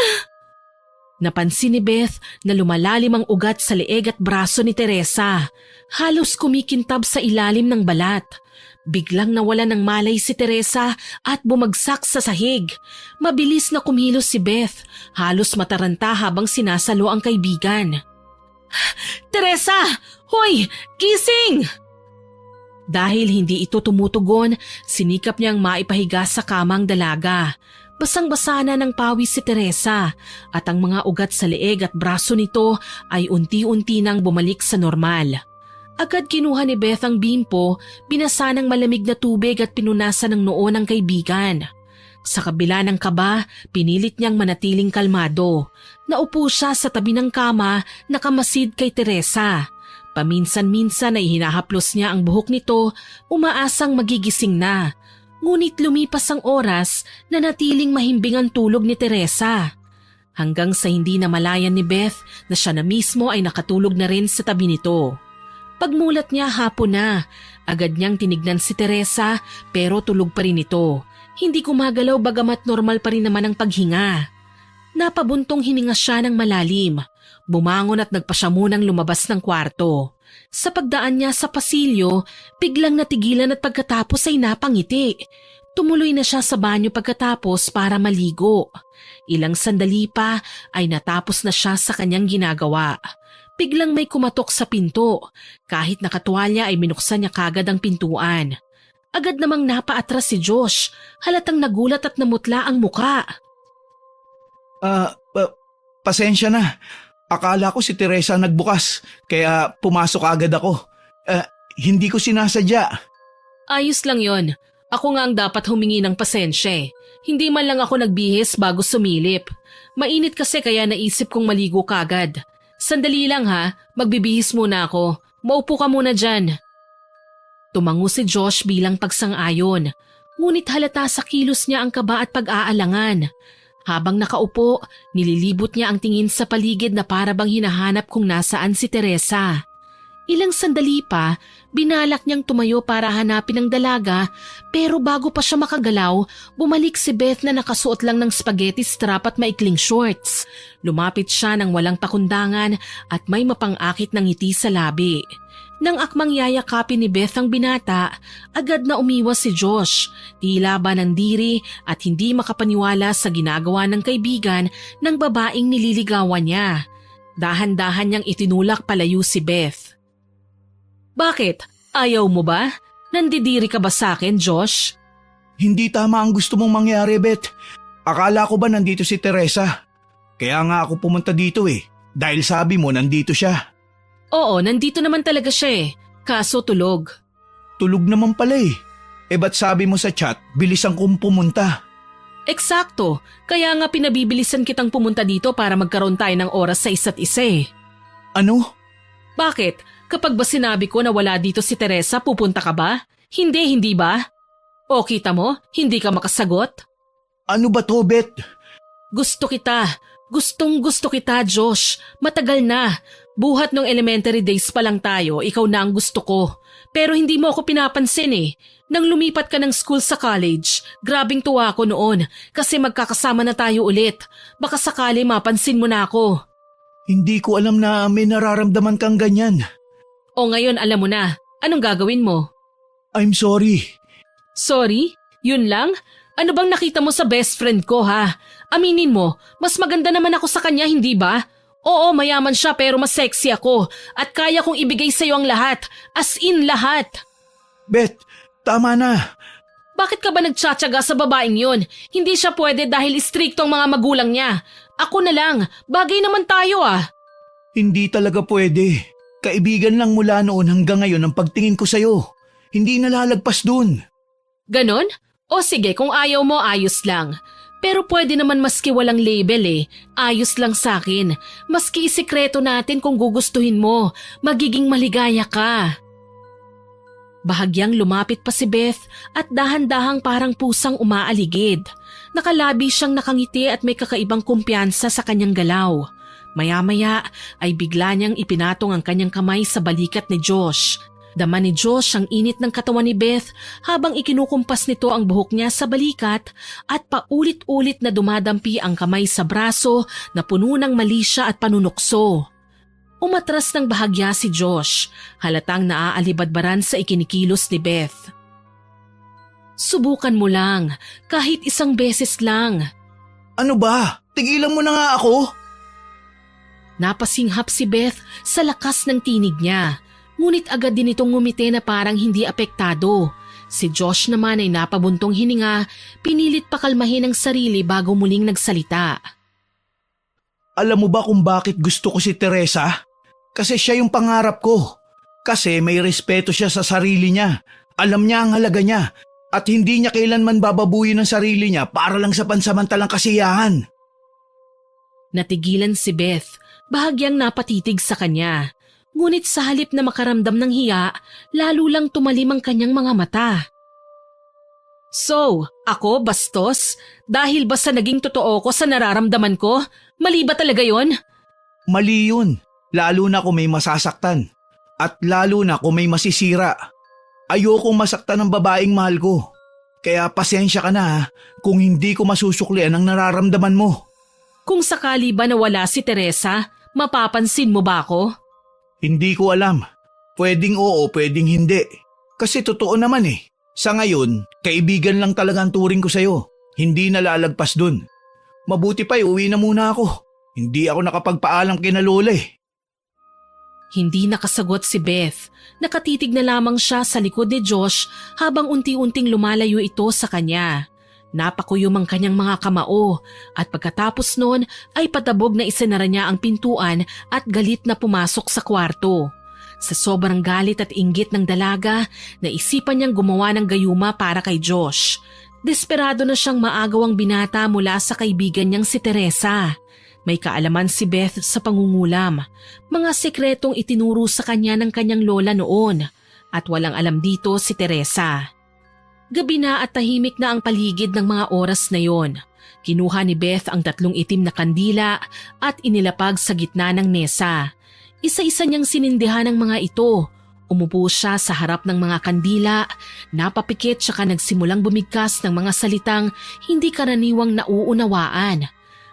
Napansin ni Beth na lumalalim ang ugat sa leeg at braso ni Teresa. Halos kumikintab sa ilalim ng balat. Biglang nawala ng malay si Teresa at bumagsak sa sahig. Mabilis na kumilos si Beth. Halos mataranta habang sinasalo ang kaibigan. Teresa! Hoy! Gising! Dahil hindi ito tumutugon, sinikap niyang maipahiga sa kamang dalaga. Basang-basa na ng pawis si Teresa at ang mga ugat sa leeg at braso nito ay unti-unti nang bumalik sa normal. Agad kinuha ni Beth ang bimpo, binasa ng malamig na tubig at pinunasan ng noo ng kaibigan. Sa kabila ng kaba, pinilit niyang manatiling kalmado. Naupo siya sa tabi ng kama, nakamasid kay Teresa. Paminsan-minsan ay hinahaplos niya ang buhok nito, umaasang magigising na. Ngunit lumipas ang oras na natiling mahimbing ang tulog ni Teresa. Hanggang sa hindi na malayan ni Beth na siya na mismo ay nakatulog na rin sa tabi nito. Pagmulat niya hapon na, agad niyang tinignan si Teresa pero tulog pa rin ito. Hindi gumagalaw bagamat normal pa rin naman ang paghinga. Napabuntong hininga siya ng malalim. Bumangon at nagpa siya munang lumabas ng kwarto. Sa pagdaan niya sa pasilyo, biglang natigilan at pagkatapos ay napangiti. Tumuloy na siya sa banyo pagkatapos para maligo. Ilang sandali pa ay natapos na siya sa kanyang ginagawa. Biglang may kumatok sa pinto. Kahit nakatuwalya ay binuksan niya kagad ang pintuan. Agad namang napaatras si Josh. Halatang nagulat at namutla ang muka. Pasensya na. Akala ko si Teresa nagbukas, kaya pumasok agad ako. Hindi ko sinasadya. Ayos lang yon. Ako nga ang dapat humingi ng pasensya. Hindi man lang ako nagbihis bago sumilip. Mainit kasi kaya naisip kong maligo kagad. Sandali lang ha, magbibihis muna ako. Maupo ka muna dyan. Tumango si Josh bilang pagsang-ayon. Ngunit halata sa kilos niya ang kaba at pag-aalangan. Habang nakaupo, nililibot niya ang tingin sa paligid na para bang hinahanap kung nasaan si Teresa. Ilang sandali pa, binalak niyang tumayo para hanapin ang dalaga pero bago pa siya makagalaw, bumalik si Beth na nakasuot lang ng spaghetti strap at maikling shorts. Lumapit siya ng walang pakundangan at may mapang-akit ng ngiti sa labi. Nang akmang yayakapin ni Beth ang binata, agad na umiwas si Josh. Tila ba ng diri at hindi makapaniwala sa ginagawa ng kaibigan ng babaeng nililigawan niya. Dahan-dahan niyang itinulak palayo si Beth. Bakit? Ayaw mo ba? Nandidiri ka ba sa akin, Josh? Hindi tama ang gusto mong mangyari, Beth. Akala ko ba nandito si Teresa? Kaya nga ako pumunta dito dahil sabi mo nandito siya. Oo, nandito naman talaga siya kaso tulog. Tulog naman pala ba't sabi mo sa chat, bilisan kong pumunta? Eksakto, kaya nga pinabibilisan kitang pumunta dito para magkaroon tayo ng oras sa isa't isa Ano? Bakit? Kapag ba sinabi ko na wala dito si Teresa, pupunta ka ba? Hindi ba? O kita mo, hindi ka makasagot? Ano ba to, Beth? Gusto kita. Gustong-gusto kita, Josh. Matagal na. Buhat nung elementary days pa lang tayo, ikaw na ang gusto ko. Pero hindi mo ako pinapansin Nang lumipat ka ng school sa college, grabing tuwa ako noon kasi magkakasama na tayo ulit. Baka sakali mapansin mo na ako. Hindi ko alam na may nararamdaman kang ganyan. O ngayon alam mo na, anong gagawin mo? I'm sorry. Sorry? Yun lang? Ano bang nakita mo sa best friend ko ha? Aminin mo, mas maganda naman ako sa kanya, hindi ba? Oo, mayaman siya pero mas sexy ako at kaya kong ibigay sa'yo ang lahat, as in lahat. Beth, tama na. Bakit ka ba nagtsatsaga sa babaeng yun? Hindi siya pwede dahil istrikto ang mga magulang niya. Ako na lang, bagay naman tayo Hindi talaga pwede. Kaibigan lang mula noon hanggang ngayon ang pagtingin ko sa'yo. Hindi nalalagpas dun. Ganon? O sige, kung ayaw mo, ayos lang. Pero pwede naman maski walang label Ayos lang sa akin. Maski isikreto natin kung gugustuhin mo. Magiging maligaya ka. Bahagyang lumapit pa si Beth at dahan-dahang parang pusang umaaligid. Nakalabi siyang nakangiti at may kakaibang kumpiyansa sa kanyang galaw. Maya-maya ay bigla niyang ipinatong ang kanyang kamay sa balikat ni Josh. Dama ni Josh ang init ng katawan ni Beth habang ikinukumpas nito ang buhok niya sa balikat at paulit-ulit na dumadampi ang kamay sa braso na puno ng malisya at panunukso. Umatras ng bahagya si Josh, halatang naaalibadbaran sa ikinikilos ni Beth. Subukan mo lang, kahit isang beses lang. Ano ba? Tigilan mo na nga ako. Napasinghap si Beth sa lakas ng tinig niya. Ngunit agad din itong ngumiti na parang hindi apektado. Si Josh naman ay napabuntong hininga, pinilit pakalmahin ang sarili bago muling nagsalita. Alam mo ba kung bakit gusto ko si Teresa? Kasi siya yung pangarap ko. Kasi may respeto siya sa sarili niya. Alam niya ang halaga niya. At hindi niya kailanman bababuyin ang sarili niya para lang sa pansamantalang kasiyahan. Natigilan si Beth, bahagyang napatitig sa kanya. Ngunit sa halip na makaramdam ng hiya, lalo lang tumalim ang kanyang mga mata. So, ako bastos? Dahil ba sa naging totoo ko sa nararamdaman ko? Mali ba talaga yon? Mali yun, lalo na kung may masasaktan. At lalo na kung may masisira. Ayokong masaktan ng babaeng mahal ko. Kaya pasensya ka na kung hindi ko masusuklian ang nararamdaman mo. Kung sakali ba nawala si Teresa, mapapansin mo ba ako? Hindi ko alam. Pwedeng oo, pwedeng hindi. Kasi totoo naman eh. Sa ngayon, kaibigan lang talaga ang turing ko sa'yo. Hindi nalalagpas dun. Mabuti pa uwi na muna ako. Hindi ako nakapagpaalam kina Lola eh. Hindi nakasagot si Beth. Nakatitig na lamang siya sa likod ni Josh habang unti-unting lumalayo ito sa kanya. Napakuyom ang kanyang mga kamao at pagkatapos noon ay patabog na isinara niya ang pintuan at galit na pumasok sa kwarto. Sa sobrang galit at inggit ng dalaga, naisipan niyang gumawa ng gayuma para kay Josh. Desperado na siyang maagawang binata mula sa kaibigan niyang si Teresa. May kaalaman si Beth sa pangungulam, mga sekretong itinuro sa kanya ng kanyang lola noon at walang alam dito si Teresa. Gabi na at tahimik na ang paligid ng mga oras na yon. Kinuha ni Beth ang 3 itim na kandila at inilapag sa gitna ng mesa. Isa-isa niyang sinindihan ang mga ito. Umupo siya sa harap ng mga kandila, napapikit tsaka nagsimulang bumigkas ng mga salitang hindi karaniwang nauunawaan.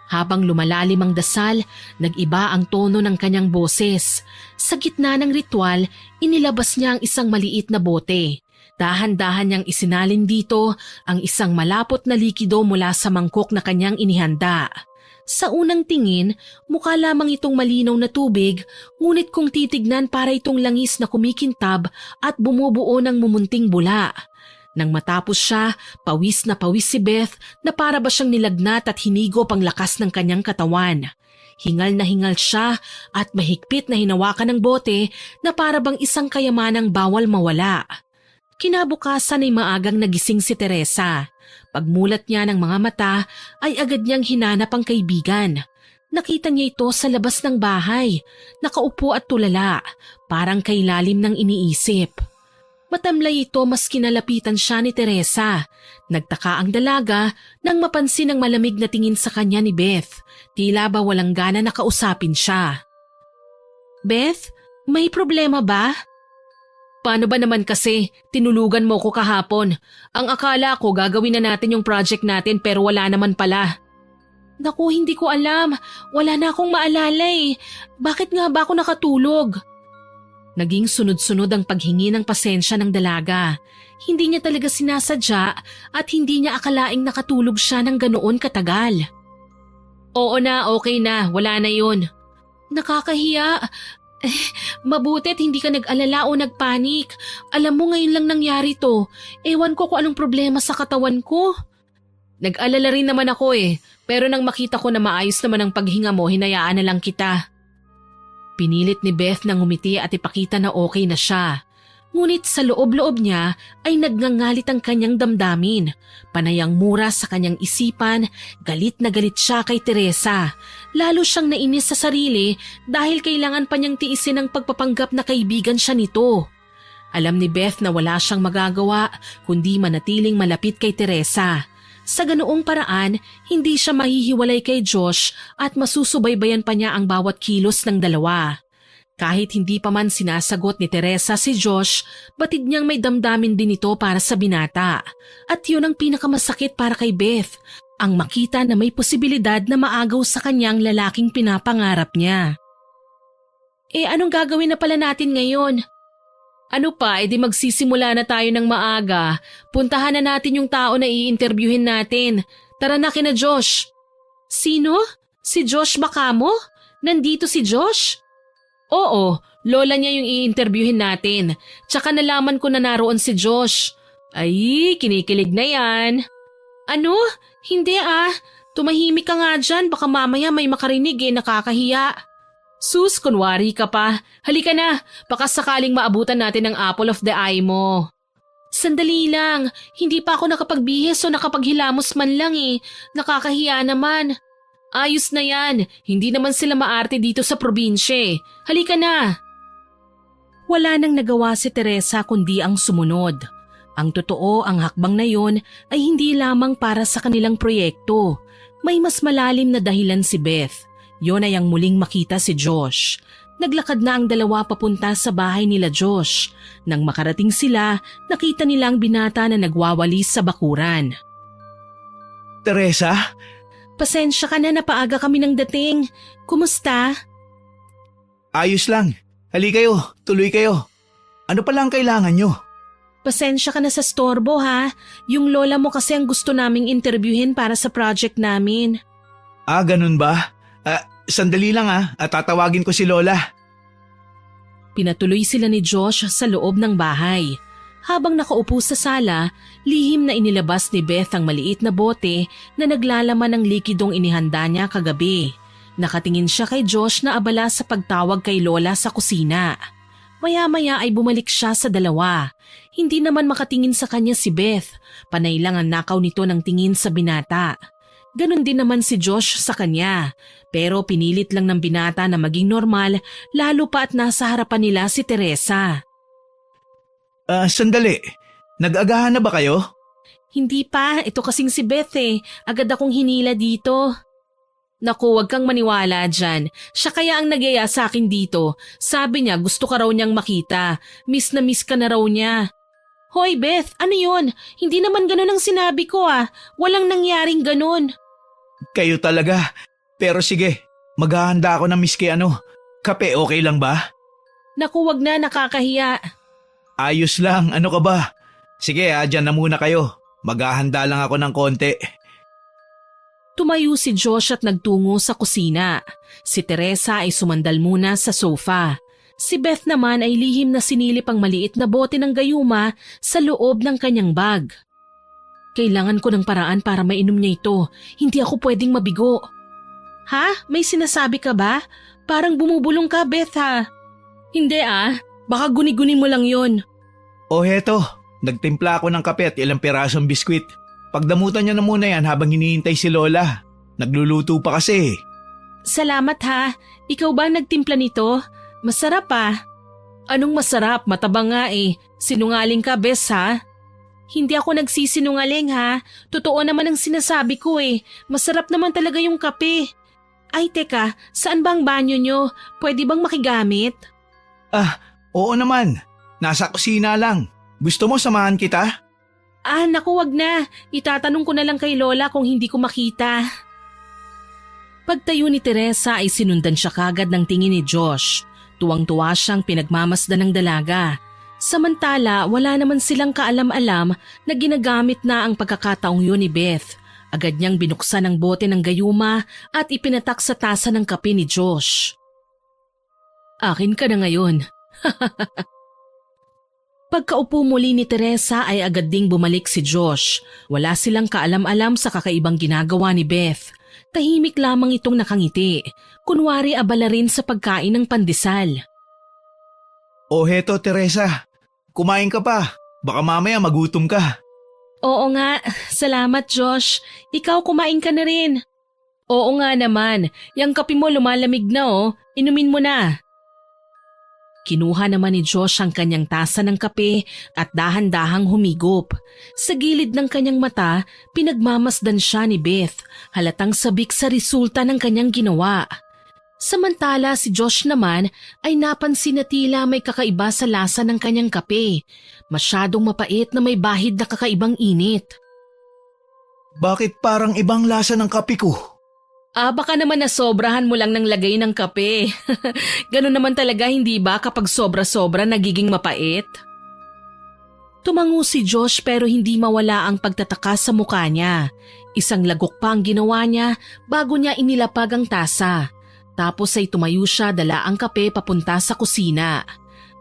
Habang lumalalim ang dasal, nag-iba ang tono ng kanyang boses. Sa gitna ng ritual, inilabas niya ang isang maliit na bote. Dahan-dahan niyang isinalin dito ang isang malapot na likido mula sa mangkok na kanyang inihanda. Sa unang tingin, mukha lamang itong malinaw na tubig, ngunit kung titignan para itong langis na kumikintab at bumubuo ng mumunting bula. Nang matapos siya, pawis na pawis si Beth na para ba siyang nilagnat at hinigop ang lakas ng kanyang katawan. Hingal na hingal siya at mahigpit na hinawakan ng bote na para bang isang kayamanang bawal mawala. Kinabukasan ay maagang nagising si Teresa. Pagmulat niya ng mga mata ay agad niyang hinanap ang kaibigan. Nakita niya ito sa labas ng bahay, nakaupo at tulala, parang kay lalim ng iniisip. Matamlay ito maski nalapitan siya ni Teresa. Nagtaka ang dalaga nang mapansin ang malamig na tingin sa kanya ni Beth. Tila ba walang gana na kausapin siya. Beth, may problema ba? Paano ba naman kasi? Tinulugan mo ko kahapon. Ang akala ko gagawin na natin yung project natin pero wala naman pala. Naku, hindi ko alam. Wala na akong maalala eh. Bakit nga ba ako nakatulog? Naging sunod-sunod ang paghingi ng pasensya ng dalaga. Hindi niya talaga sinasadya at hindi niya akalaing nakatulog siya ng ganoon katagal. Oo na, okay na. Wala na yun. Nakakahiya. Mabutit hindi ka nag-alala o nagpanik. Alam mo ngayon lang nangyari to. Ewan ko kung anong problema sa katawan ko. Nag-alala rin naman ako eh. Pero nang makita ko na maayos naman ang paghinga mo, hinayaan na lang kita. Pinilit ni Beth na ngumiti at ipakita na okay na siya. Ngunit sa loob-loob niya ay nagngangalit ang kanyang damdamin. Panayang mura sa kanyang isipan, galit na galit siya kay Teresa. Lalo siyang nainis sa sarili dahil kailangan pa niyang tiisin ang pagpapanggap na kaibigan siya nito. Alam ni Beth na wala siyang magagawa kundi manatiling malapit kay Teresa. Sa ganoong paraan, hindi siya mahihiwalay kay Josh at masusubaybayan pa niya ang bawat kilos ng dalawa. Kahit hindi pa man sinasagot ni Teresa si Josh, batid niyang may damdamin din ito para sa binata. At yun ang pinakamasakit para kay Beth, ang makita na may posibilidad na maagaw sa kanyang lalaking pinapangarap niya. Anong gagawin na pala natin ngayon? Ano pa, edi magsisimula na tayo ng maaga. Puntahan na natin yung tao na i-interviewin natin. Tara na kina Josh. Sino? Si Josh Bacamo? Nandito si Josh? Oo, lola niya yung i-interviewin natin. Tsaka nalaman ko na naroon si Josh. Ay, kinikilig na yan. Ano? Hindi Tumahimik ka nga dyan, baka mamaya may makarinig nakakahiya. Sus, kunwari ka pa. Halika na, baka sakaling maabutan natin ang apple of the eye mo. Sandali lang, hindi pa ako nakapagbihis o nakapaghilamos man lang Nakakahiya naman. Ayos na yan, hindi naman sila maarte dito sa probinsya. Halika na. Wala nang nagawa si Teresa kundi ang sumunod. Ang totoo, ang hakbang na yon ay hindi lamang para sa kanilang proyekto. May mas malalim na dahilan si Beth. Yon ay ang muling makita si Josh. Naglakad na ang dalawa papunta sa bahay nila Josh. Nang makarating sila, nakita nila ang binata na nagwawalis sa bakuran. Teresa? Pasensya ka na, napaaga kami ng dating. Kumusta? Ayos lang. Hali kayo, tuloy kayo. Ano pala ang kailangan nyo? Pasensya ka na sa storbo Yung lola mo kasi ang gusto naming interviewin para sa project namin. Ganun ba? Sandali lang at tatawagin ko si Lola. Pinatuloy sila ni Josh sa loob ng bahay. Habang nakaupo sa sala, lihim na inilabas ni Beth ang maliit na bote na naglalaman ng likidong inihanda niya kagabi. Nakatingin siya kay Josh na abala sa pagtawag kay Lola sa kusina. Maya-maya ay bumalik siya sa dalawa. Hindi naman makatingin sa kanya si Beth. Panay lang ang nakaw nito ng tingin sa binata. Ganon din naman si Josh sa kanya. Pero pinilit lang ng binata na maging normal lalo pa at nasa harapan nila si Teresa. Sandali. Nag-agahan na ba kayo? Hindi pa. Ito kasing si Beth Agad akong hinila dito. Naku, wag kang maniwala dyan. Siya kaya ang nagyaya sa akin dito. Sabi niya gusto ka raw niyang makita. Miss na miss ka na raw niya. Hoy Beth, ano yun? Hindi naman ganun ang sinabi ko Walang nangyaring ganun. Kayo talaga. Pero sige, maghahanda ako ng miski kape, okay lang ba? Naku, wag na, nakakahiya. Ayos lang, ano ka ba? Sige dyan na muna kayo. Maghahanda lang ako ng konti. Tumayo si Josh at nagtungo sa kusina. Si Teresa ay sumandal muna sa sofa. Si Beth naman ay lihim na sinilip ang maliit na bote ng gayuma sa loob ng kanyang bag. Kailangan ko ng paraan para mainom niya ito. Hindi ako pwedeng mabigo. May sinasabi ka ba? Parang bumubulong ka, Beth Hindi baka guni-guni mo lang yon. Heto, nagtimpla ako ng kape at ilang pirasong biskwit. Pagdamutan niya na muna yan habang hinihintay si Lola. Nagluluto pa kasi. Salamat Ikaw ba nagtimpla nito? Masarap Anong masarap? Matabang nga Sinungaling ka, Bes Hindi ako nagsisinungaling Totoo naman ang sinasabi ko Masarap naman talaga yung kape. Ay teka, saan ba ang banyo nyo? Pwede bang makigamit? Oo naman. Nasa kusina lang. Gusto mo samahan kita? Naku, wag na. Itatanong ko na lang kay Lola kung hindi ko makita. Pagtayo ni Teresa ay sinundan siya kagad ng tingin ni Josh. Tuwang-tuwa siyang pinagmamasdan ng dalaga. Samantala, wala naman silang kaalam-alam na ginagamit na ang pagkakataong yun ni Beth. Agad niyang binuksan ang bote ng gayuma at ipinatak sa tasa ng kape ni Josh. Akin ka na ngayon. Pagkaupo muli ni Teresa ay agad ding bumalik si Josh. Wala silang kaalam-alam sa kakaibang ginagawa ni Beth. Tahimik lamang itong nakangiti. Kunwari abala rin sa pagkain ng pandesal. Heto Teresa, kumain ka pa. Baka mamaya magutom ka. Oo nga, salamat Josh. Ikaw kumain ka na rin. Oo nga naman, yung kape mo lumalamig na inumin mo na. Kinuha naman ni Josh ang kanyang tasa ng kape at dahan-dahang humigop. Sa gilid ng kanyang mata, pinagmamasdan siya ni Beth, halatang sabik sa resulta ng kanyang ginawa. Samantala si Josh naman ay napansin na tila may kakaiba sa lasa ng kanyang kape. Masyadong mapait na may bahid na kakaibang init. Bakit parang ibang lasa ng kape ko? Baka naman nasobrahan mo lang ng lagay ng kape. Ganun naman talaga, hindi ba, kapag sobra-sobra nagiging mapait? Tumango si Josh pero hindi mawala ang pagtataka sa mukha niya. Isang lagok pa ang ginawa niya bago niya inilapag ang tasa. Tapos ay tumayo siya, dala ang kape papunta sa kusina.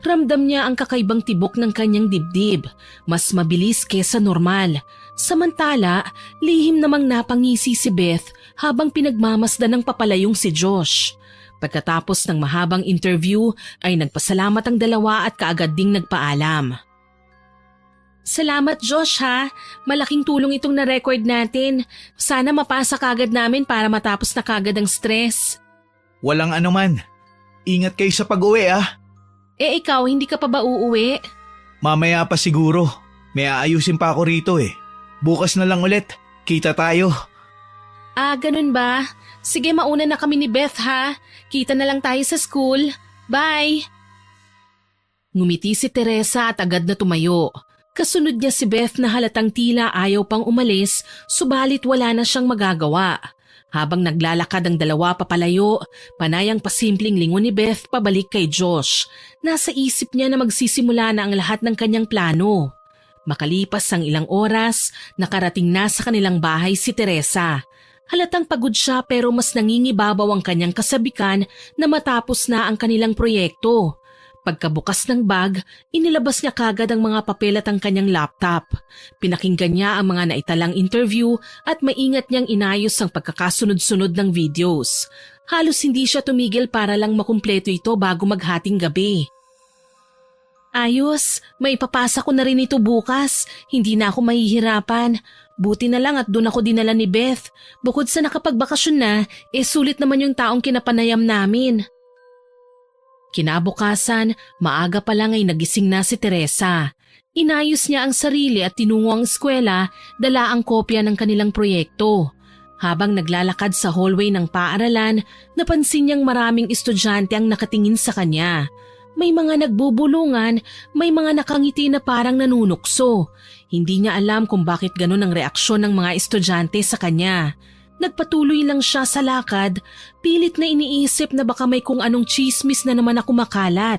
Ramdam niya ang kakaibang tibok ng kanyang dibdib, mas mabilis kesa normal. Samantala, lihim namang napangisi si Beth habang pinagmamasdan ng papalayong si Josh. Pagkatapos ng mahabang interview ay nagpasalamat ang dalawa at kaagad ding nagpaalam. Salamat Josh ha, malaking tulong itong na-record natin. Sana mapasa kagad namin para matapos na kagad ang stress. Walang anuman. Ingat kayo sa pag-uwi ah. Ikaw, hindi ka pa ba uuwi? Mamaya pa siguro. May aayusin pa ako rito eh. Bukas na lang ulit. Kita tayo. Ganun ba? Sige, mauna na kami ni Beth ha. Kita na lang tayo sa school. Bye! Ngumiti si Teresa at agad na tumayo. Kasunod niya si Beth na halatang tila ayaw pang umalis, subalit wala na siyang magagawa. Habang naglalakad ang dalawa papalayo, panayang pasimpleng lingon ni Beth pabalik kay Josh. Nasa isip niya na magsisimula na ang lahat ng kanyang plano. Makalipas ang ilang oras, nakarating na sa kanilang bahay si Teresa. Halatang pagod siya pero mas nangingibabaw ang kanyang kasabikan na matapos na ang kanilang proyekto. Pagkabukas ng bag, inilabas niya kagad ang mga papel at ang kanyang laptop. Pinakinggan niya ang mga naitalang interview at maingat niyang inayos ang pagkakasunod-sunod ng videos. Halos hindi siya tumigil para lang makumpleto ito bago maghating gabi. Ayos, may papasa ko na rin ito bukas. Hindi na ako mahihirapan. Buti na lang at doon ako dinala ni Beth. Bukod sa nakapagbakasyon na, sulit naman yung taong kinapanayam namin. Kinabukasan, maaga pa lang ay nagising na si Teresa. Inayos niya ang sarili at tinungo ang eskwela, dala ang kopya ng kanilang proyekto. Habang naglalakad sa hallway ng paaralan, napansin niyang maraming estudyante ang nakatingin sa kanya. May mga nagbubulungan, may mga nakangiti na parang nanunukso. Hindi niya alam kung bakit ganun ang reaksyon ng mga estudyante sa kanya. Nagpatuloy lang siya sa lakad, pilit na iniisip na baka may kung anong chismis na naman ako makalat.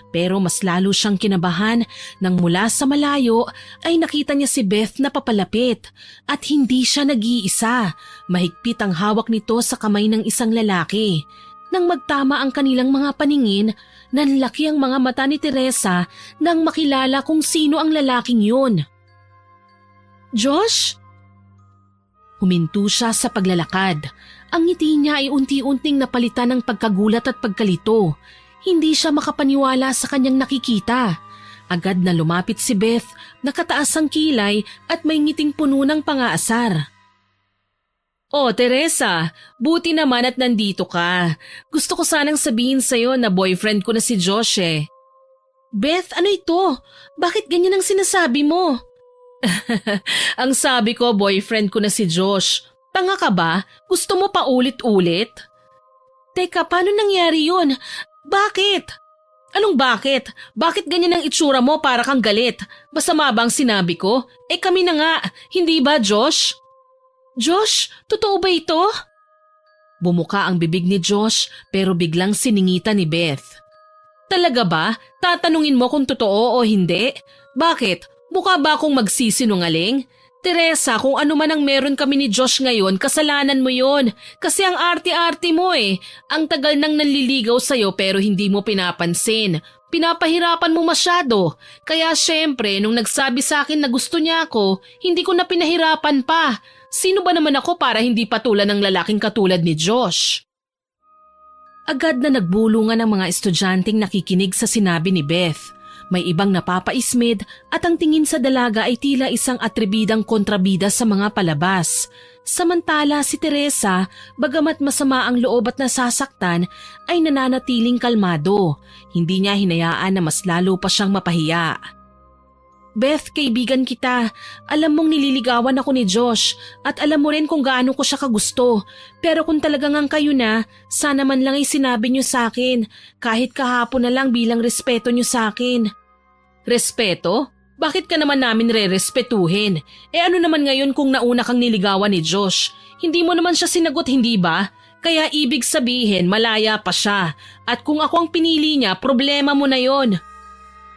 Pero mas lalo siyang kinabahan nang mula sa malayo ay nakita niya si Beth na papalapit. At hindi siya nag-iisa, mahigpit ang hawak nito sa kamay ng isang lalaki. Nang magtama ang kanilang mga paningin, nanlaki ang mga mata ni Teresa nang makilala kung sino ang lalaking yun. Josh? Huminto siya sa paglalakad. Ang ngiti niya ay unti-unting napalitan ng pagkagulat at pagkalito. Hindi siya makapaniwala sa kanyang nakikita. Agad na lumapit si Beth, nakataas ang kilay at may ngiting puno ng pang-aasar. Oh, Teresa, buti naman at nandito ka. Gusto ko sanang sabihin sa'yo na boyfriend ko na si Josh eh. Beth, ano ito? Bakit ganyan ang sinasabi mo? Ang sabi ko, boyfriend ko na si Josh. Tanga ka ba? Gusto mo pa ulit-ulit? Teka, paano nangyari yun? Bakit? Anong bakit? Bakit ganyan ang itsura mo para kang galit? Masama ba ang sinabi ko? Kami na nga, hindi ba Josh? Josh, totoo ba ito? Bumuka ang bibig ni Josh pero biglang siningita ni Beth. Talaga ba? Tatanungin mo kung totoo o hindi? Bakit? Mukha ba akong magsisinungaling? Teresa, kung ano man ang meron kami ni Josh ngayon, kasalanan mo yon. Kasi ang arte-arte mo eh. Ang tagal nang nanliligaw sa'yo pero hindi mo pinapansin. Pinapahirapan mo masyado. Kaya syempre, nung nagsabi sa akin na gusto niya ako, hindi ko na pinahirapan pa. Sino ba naman ako para hindi patulan ng lalaking katulad ni Josh? Agad na nagbulungan ang mga estudyanteng nakikinig sa sinabi ni Beth. May ibang napapaismid at ang tingin sa dalaga ay tila isang atribidang kontrabida sa mga palabas. Samantala si Teresa, bagamat masama ang loob at nasasaktan, ay nananatiling kalmado. Hindi niya hinayaan na mas lalo pa siyang mapahiya. Beth, kaibigan kita. Alam mong nililigawan ako ni Josh at alam mo rin kung gaano ko siya kagusto. Pero kung talagang ang kayo na, sana man lang ay sinabi niyo sa akin. Kahit kahapon na lang bilang respeto niyo sa akin. Respeto? Bakit ka naman namin re-respetuhin? Ano naman ngayon kung nauna kang niligawan ni Josh? Hindi mo naman siya sinagot, hindi ba? Kaya ibig sabihin malaya pa siya. At kung ako ang pinili niya, problema mo na yon.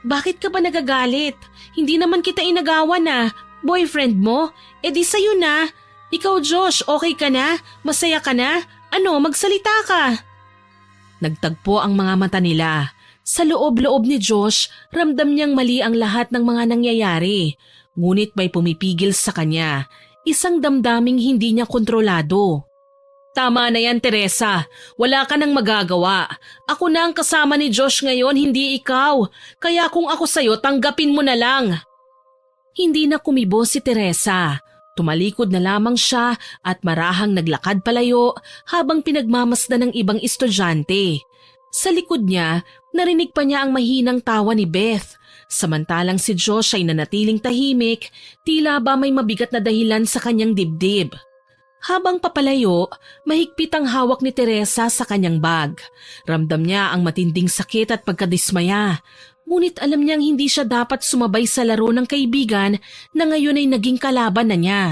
Bakit ka ba nagagalit? Hindi naman kita inagawan na. Boyfriend mo? Di sa'yo na. Ikaw Josh, okay ka na? Masaya ka na? Magsalita ka. Nagtagpo ang mga mata nila. Sa loob-loob ni Josh, ramdam niyang mali ang lahat ng mga nangyayari. Ngunit may pumipigil sa kanya. Isang damdaming hindi niya kontrolado. Tama na yan, Teresa. Wala ka nang magagawa. Ako na ang kasama ni Josh ngayon, hindi ikaw. Kaya kung ako sa'yo, tanggapin mo na lang. Hindi na kumibo si Teresa. Tumalikod na lamang siya at marahang naglakad palayo habang pinagmamasdan ng ibang estudyante. Sa likod niya, narinig pa niya ang mahinang tawa ni Beth. Samantalang si Josh ay nanatiling tahimik, tila ba may mabigat na dahilan sa kanyang dibdib. Habang papalayo, mahigpit ang hawak ni Teresa sa kanyang bag. Ramdam niya ang matinding sakit at pagkadismaya. Ngunit alam niyang hindi siya dapat sumabay sa laro ng kaibigan na ngayon ay naging kalaban na niya.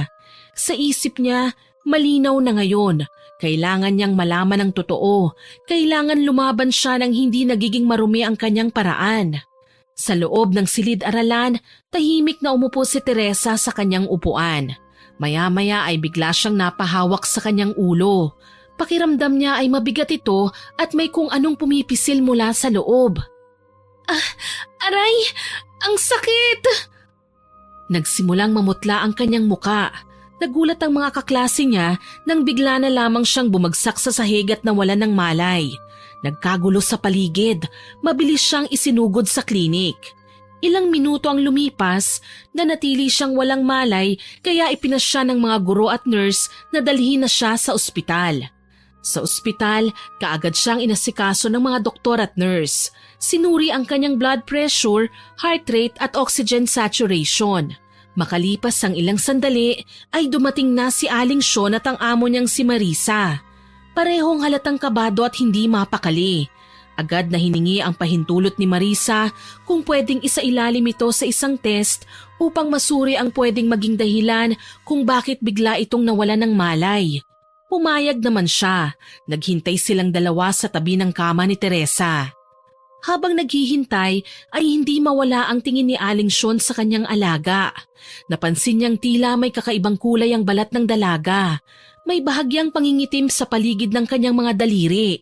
Sa isip niya, malinaw na ngayon. Kailangan niyang malaman ang totoo. Kailangan lumaban siya nang hindi nagiging marumi ang kanyang paraan. Sa loob ng silid-aralan, tahimik na umupo si Teresa sa kanyang upuan. Maya-maya ay bigla siyang napahawak sa kanyang ulo. Pakiramdam niya ay mabigat ito at may kung anong pumipisil mula sa loob. Aray! Ang sakit! Nagsimulang mamutla ang kanyang muka. Nagulat ang mga kaklase niya nang bigla na lamang siyang bumagsak sa sahig at nawalan ng malay. Nagkagulo sa paligid. Mabilis siyang isinugod sa klinik. Ilang minuto ang lumipas na natili siyang walang malay kaya ipinasya ng mga guro at nurse na dalhin na siya sa ospital. Sa ospital, kaagad siyang inasikaso ng mga doktor at nurse. Sinuri ang kanyang blood pressure, heart rate at oxygen saturation. Makalipas ang ilang sandali ay dumating na si Aling Sean at ang amo niyang si Marisa. Parehong halatang kabado at hindi mapakali. Agad na hiningi ang pahintulot ni Marisa kung pwedeng isailalim ito sa isang test upang masuri ang pwedeng maging dahilan kung bakit bigla itong nawalan ng malay. Pumayag naman siya. Naghintay silang dalawa sa tabi ng kama ni Teresa. Habang naghihintay ay hindi mawala ang tingin ni Aling Sean sa kanyang alaga. Napansin niyang tila may kakaibang kulay ang balat ng dalaga. May bahagyang pangingitim sa paligid ng kanyang mga daliri.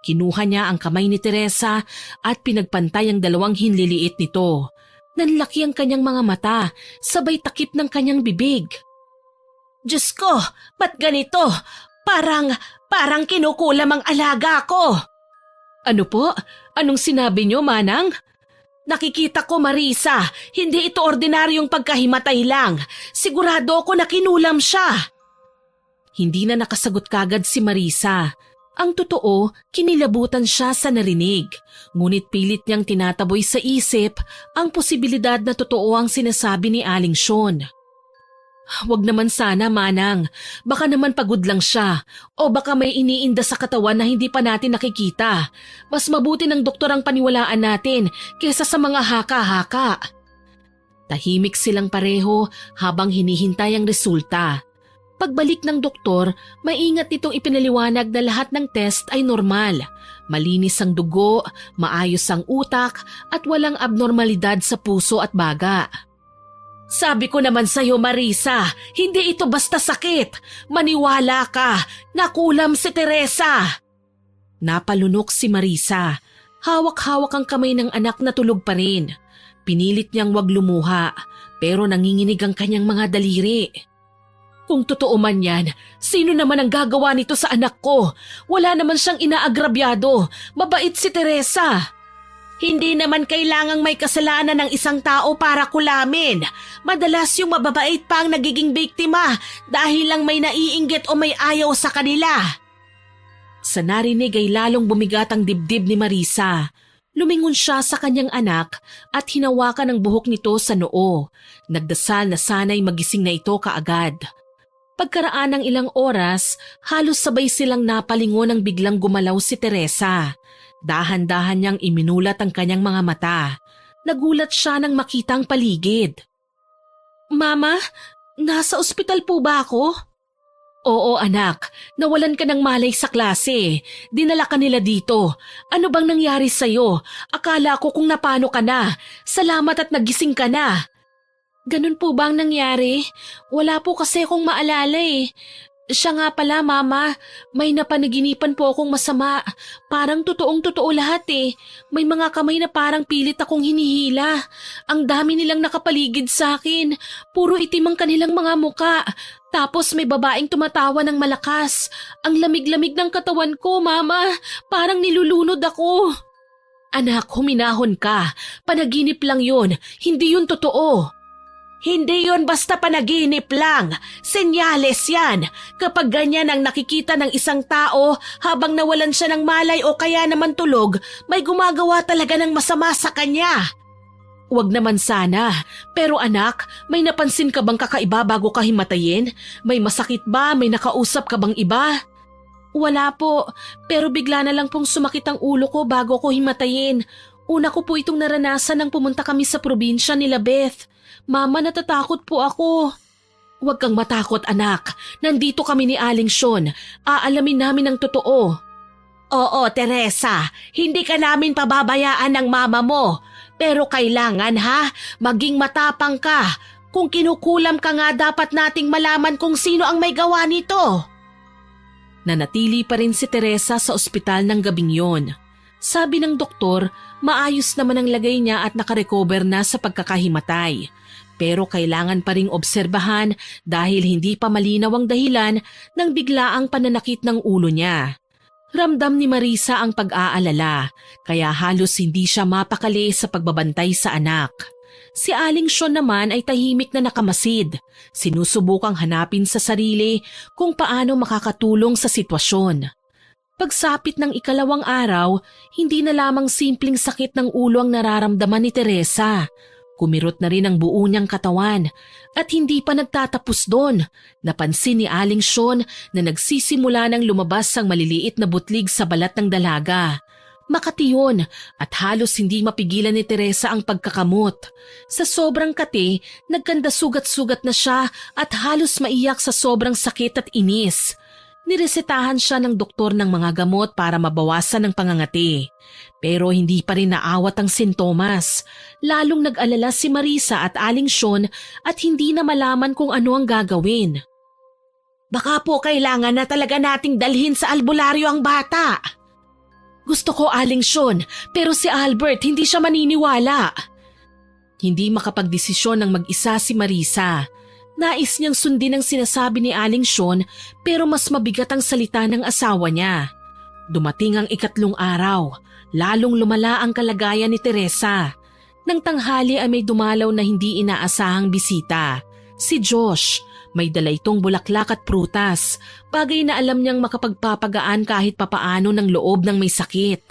Kinuha niya ang kamay ni Teresa at pinagpantay ang dalawang hinliliit nito. Nanlaki ang kanyang mga mata, sabay takip ng kanyang bibig. Diyos ko, ba't ganito? Parang kinukulam ang alaga ko. Ano po? Anong sinabi niyo, Manang? Nakikita ko, Marisa, hindi ito ordinaryong pagkahimatay lang. Sigurado ako na kinulam siya. Hindi na nakasagot kagad si Marisa. Ang totoo, kinilabutan siya sa narinig. Ngunit pilit niyang tinataboy sa isip ang posibilidad na totoo ang sinasabi ni Aling Sean. Wag naman sana, Manang. Baka naman pagod lang siya. O baka may iniinda sa katawan na hindi pa natin nakikita. Mas mabuti ng doktor ang paniwalaan natin kaysa sa mga haka-haka. Tahimik silang pareho habang hinihintay ang resulta. Pagbalik ng doktor, maingat nitong ipinaliwanag na lahat ng test ay normal. Malinis ang dugo, maayos ang utak at walang abnormalidad sa puso at baga. Sabi ko naman sa'yo, Marisa, hindi ito basta sakit. Maniwala ka, nakulam si Teresa. Napalunok si Marisa. Hawak-hawak ang kamay ng anak na tulog pa rin. Pinilit niyang wag lumuha, pero nanginginig ang kanyang mga daliri. Kung totoo man yan, sino naman ang gagawa nito sa anak ko? Wala naman siyang inaagrabyado. Mabait si Teresa. Hindi naman kailangang may kasalanan ng isang tao para kulamin. Madalas yung mababait pa ang nagiging biktima dahil lang may naiinggit o may ayaw sa kanila. Sa narinig ay lalong bumigat ang dibdib ni Marisa. Lumingon siya sa kanyang anak at hinawakan ang buhok nito sa noo. Nagdasal na sana'y magising na ito kaagad. Pagkaraan ng ilang oras, halos sabay silang napalingon nang biglang gumalaw si Teresa. Dahan-dahan niyang iminulat ang kanyang mga mata. Nagulat siya nang makita ang paligid. Mama, nasa ospital po ba ako? Oo anak, nawalan ka ng malay sa klase. Dinala ka nila dito. Ano bang nangyari sa'yo? Akala ko kung napano ka na. Salamat at nagising ka na. Ganun po ba ang nangyari? Wala po kasi akong maalala eh. Siya nga pala mama, may napanaginipan po akong masama. Parang totoong-totoo lahat eh. May mga kamay na parang pilit akong hinihila. Ang dami nilang nakapaligid sa akin. Puro itim ang kanilang mga muka. Tapos may babaeng tumatawa ng malakas. Ang lamig-lamig ng katawan ko, mama. Parang nilulunod ako. Anak, huminahon ka. Panaginip lang yun. Hindi yun totoo. Hindi yun basta panaginip lang. Senyales yan. Kapag ganyan ang nakikita ng isang tao habang nawalan siya ng malay o kaya naman tulog, may gumagawa talaga ng masama sa kanya. Huwag naman sana. Pero anak, may napansin ka bang kakaiba bago ka himatayin? May masakit ba? May nakausap ka bang iba? Wala po. Pero bigla na lang pong sumakit ang ulo ko bago ko himatayin. Una ko po itong naranasan nang pumunta kami sa probinsya nila Beth. Mama, natatakot po ako. Huwag kang matakot anak. Nandito kami ni Aling Sean. Aalamin namin ang totoo. Oo, Teresa. Hindi ka namin pababayaan ng mama mo. Pero kailangan ha, maging matapang ka. Kung kinukulam ka nga dapat nating malaman kung sino ang may gawa nito. Nanatili pa rin si Teresa sa ospital ng gabing yon. Sabi ng doktor, maayos naman ang lagay niya at nakarecover na sa pagkakahimatay. Pero kailangan pa ring obserbahan dahil hindi pa malinaw ang dahilan ng biglaang pananakit ng ulo niya. Ramdam ni Marisa ang pag-aalala, kaya halos hindi siya mapakali sa pagbabantay sa anak. Si Aling Sean naman ay tahimik na nakamasid. Sinusubukang hanapin sa sarili kung paano makakatulong sa sitwasyon. Pagsapit ng ikalawang araw, hindi na lamang simpleng sakit ng ulo ang nararamdaman ni Teresa. Kumirot na rin ang buo niyang katawan at hindi pa nagtatapos doon. Napansin ni Aling Sean na nagsisimula ng lumabas ang maliliit na butlig sa balat ng dalaga. Makati yun at halos hindi mapigilan ni Teresa ang pagkakamot. Sa sobrang kati, nagkanda sugat-sugat na siya at halos maiyak sa sobrang sakit at inis. Niresetahan siya ng doktor ng mga gamot para mabawasan ang pangangati. Pero hindi pa rin naawat ang sintomas. Lalong nag-alala si Marisa at Aling Sean at hindi na malaman kung ano ang gagawin. Baka po kailangan na talaga nating dalhin sa albularyo ang bata. Gusto ko Aling Sean, pero si Albert hindi siya maniniwala. Hindi makapagdesisyon ng mag-isa si Marisa. Nais niyang sundin ang sinasabi ni Aling Sean pero mas mabigat ang salita ng asawa niya. Dumating ang ikatlong araw, lalong lumala ang kalagayan ni Teresa. Nang tanghali ay may dumalaw na hindi inaasahang bisita. Si Josh, may dala itong bulaklak at prutas, bagay na alam niyang makapagpapagaan kahit papaano ng loob ng may sakit.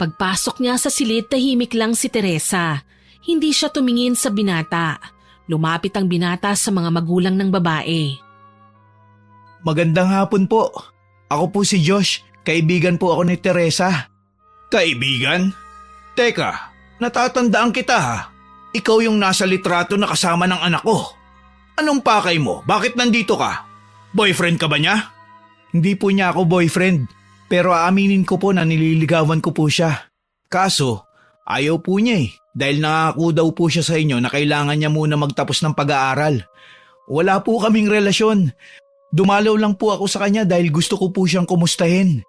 Pagpasok niya sa silid, tahimik lang si Teresa. Hindi siya tumingin sa binata. Lumapit ang binata sa mga magulang ng babae. Magandang hapon po. Ako po si Josh. Kaibigan po ako ni Teresa. Kaibigan? Teka, natatandaan kita ha. Ikaw yung nasa litrato na kasama ng anak ko. Anong pakay mo? Bakit nandito ka? Boyfriend ka ba niya? Hindi po niya ako boyfriend. Pero aaminin ko po na nililigawan ko po siya. Kaso, ayaw po niya dahil nangako daw po siya sa inyo na kailangan niya muna magtapos ng pag-aaral. Wala po kaming relasyon. Dumalaw lang po ako sa kanya dahil gusto ko po siyang kumustahin.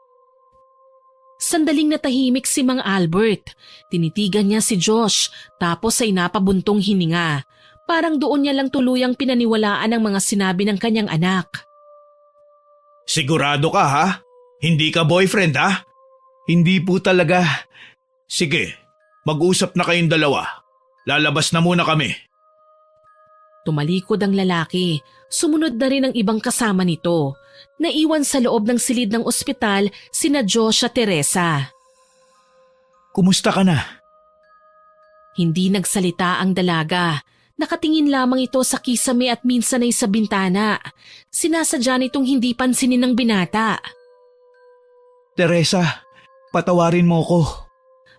Sandaling natahimik si Mang Albert. Tinitigan niya si Josh tapos ay napabuntong hininga. Parang doon niya lang tuluyang pinaniwalaan ang mga sinabi ng kanyang anak. Sigurado ka ha? Hindi ka boyfriend ha? Hindi po talaga. Sige. Mag-usap na kayong dalawa. Lalabas na muna kami. Tumalikod ang lalaki. Sumunod na rin ang ibang kasama nito. Naiwan sa loob ng silid ng ospital sina Josh at Teresa. Kumusta ka na? Hindi nagsalita ang dalaga. Nakatingin lamang ito sa kisame at minsan ay sa bintana. Sinasadya nitong hindi pansinin ng binata. Teresa, patawarin mo ko.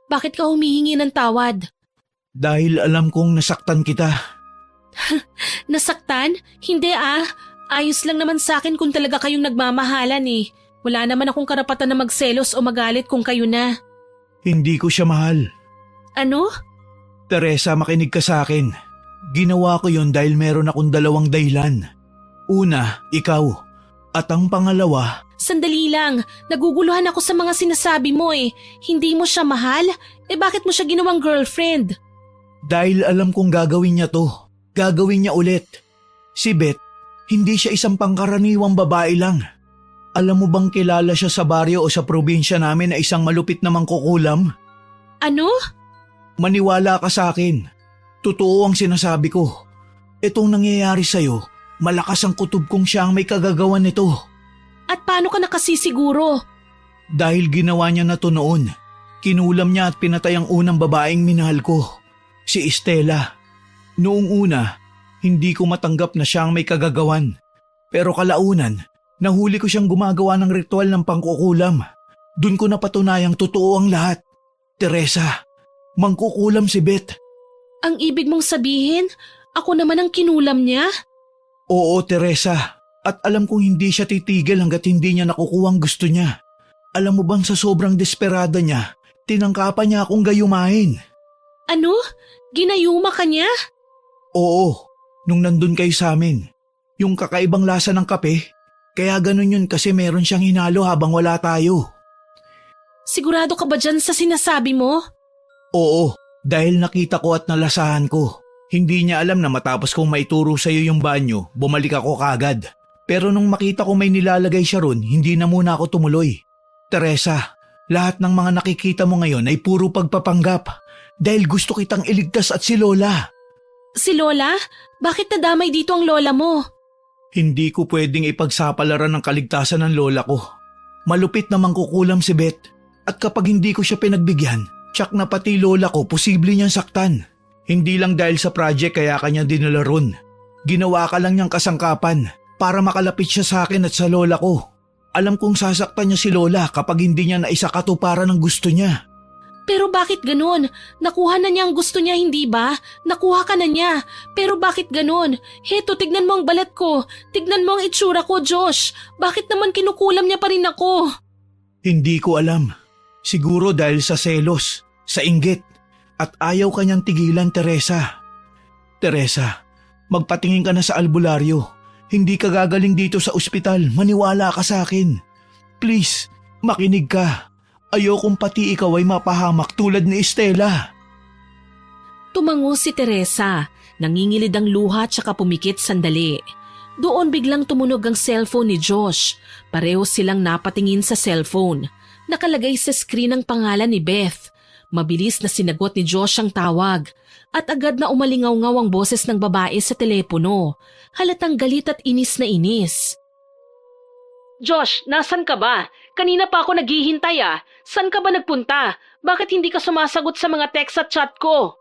Bakit ka humihingi ng tawad? Dahil alam kong nasaktan kita. Nasaktan? Hindi ah. Ayos lang naman sa akin kung talaga kayong nagmamahalan eh. Wala naman akong karapatan na magselos o magalit kung kayo na. Hindi ko siya mahal. Ano? Teresa, makinig ka sa akin. Ginawa ko yon dahil meron akong dalawang dahilan. Una, ikaw. At ang pangalawa… Sandali lang. Naguguluhan ako sa mga sinasabi mo eh. Hindi mo siya mahal? Eh bakit mo siya ginawang girlfriend? Dahil alam kong gagawin niya to. Gagawin niya ulit. Si Beth, hindi siya isang pangkaraniwang babae lang. Alam mo bang kilala siya sa baryo o sa probinsya namin na isang malupit na mangkukulam? Ano? Maniwala ka sa akin. Totoo ang sinasabi ko. Itong nangyayari sa'yo, malakas ang kutob kong siya ang may kagagawan nito. At paano ka nakasisiguro? Dahil ginawa niya na to noon. Kinulam niya at pinatay ang unang babaeng minahal ko, si Estela. Noong una, hindi ko matanggap na siya ang may kagagawan. Pero kalaunan, nahuli ko siyang gumagawa ng ritual ng pangkukulam. Doon ko napatunayang totoo ang lahat. Teresa, mangkukulam si Beth. Ang ibig mong sabihin, ako naman ang kinulam niya? Oo, Teresa. At alam kong hindi siya titigil hanggat hindi niya nakukuha ang gusto niya. Alam mo bang sa sobrang desperada niya, tinangkapan niya akong gayumahin. Ano? Ginayuma ka niya? Oo, nung nandun kayo sa amin. Yung kakaibang lasa ng kape, kaya ganun yun kasi meron siyang hinalo habang wala tayo. Sigurado ka ba dyan sa sinasabi mo? Oo, dahil nakita ko at nalasahan ko. Hindi niya alam na matapos kong maituro sa iyo yung banyo, bumalik ako kagad. Pero nung makita ko may nilalagay siya ron, hindi na muna ako tumuloy. Teresa, lahat ng mga nakikita mo ngayon ay puro pagpapanggap dahil gusto kitang iligtas at si Lola. Si Lola? Bakit nadamay dito ang lola mo? Hindi ko pwedeng ipagsapalaran ng kaligtasan ng lola ko. Malupit na mangkukulam si Beth at kapag hindi ko siya pinagbigyan, tsak na pati lola ko posible niyang saktan. Hindi lang dahil sa project kaya kanya dinala ron. Ginawa ka lang niyang kasangkapan para makalapit siya sa akin at sa lola ko. Alam kong sasaktan niya si lola kapag hindi niya naisakatuparan ang gusto niya. Pero bakit ganun? Nakuha na niya ang gusto niya, hindi ba? Nakuha ka na niya. Pero bakit ganun? Heto, tignan mo ang balat ko. Tignan mo ang itsura ko, Josh. Bakit naman kinukulam niya pa rin ako? Hindi ko alam. Siguro dahil sa selos, sa inggit, at ayaw kanyang tigilan, Teresa. Teresa, magpatingin ka na sa albularyo. Hindi ka gagaling dito sa ospital, maniwala ka sa akin. Please, makinig ka. Ayokong pati ikaw ay mapahamak tulad ni Estela. Tumango si Teresa. Nangingilid ang luha tsaka pumikit sandali. Doon biglang tumunog ang cellphone ni Josh. Pareho silang napatingin sa cellphone. Nakalagay sa screen ang pangalan ni Beth. Mabilis na sinagot ni Josh ang tawag. At agad na umalingaw-ngaw ang boses ng babae sa telepono. Halatang galit at inis na inis. Josh, nasan ka ba? Kanina pa ako naghihintay ah. San ka ba nagpunta? Bakit hindi ka sumasagot sa mga text at chat ko?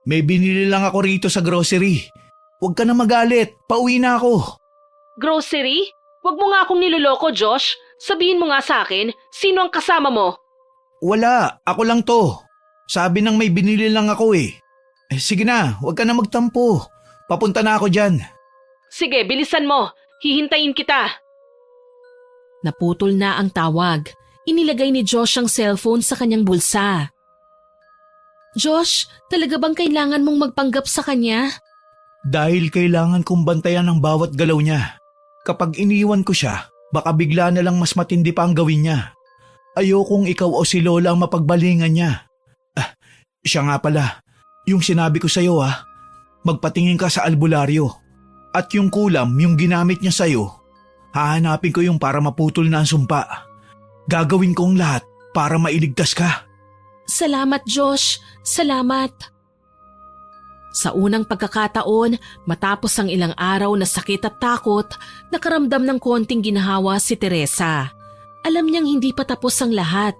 May binili lang ako rito sa grocery. Huwag ka na magalit, pauwi na ako. Grocery? Huwag mo nga akong niloloko, Josh. Sabihin mo nga sa akin, sino ang kasama mo? Wala, ako lang to. Sabi nang may binili lang ako eh. Sige na, huwag ka na magtampo. Papunta na ako dyan. Sige, bilisan mo. Hihintayin kita. Naputol na ang tawag. Inilagay ni Josh ang cellphone sa kanyang bulsa. Josh, talaga bang kailangan mong magpanggap sa kanya? Dahil kailangan kong bantayan ang bawat galaw niya. Kapag iniwan ko siya, baka bigla na lang mas matindi pa ang gawin niya. Ayokong ikaw o si Lola ang mapagbalingan niya. Siya nga pala, yung sinabi ko sa'yo magpatingin ka sa albularyo. At yung kulam, yung ginamit niya sa'yo, hahanapin ko yung para maputol na ang sumpa. Gagawin ko ang lahat para mailigtas ka. Salamat, Josh. Salamat. Sa unang pagkakataon, matapos ang ilang araw na sakit at takot, nakaramdam ng konting ginhawa si Teresa. Alam niyang hindi pa tapos ang lahat,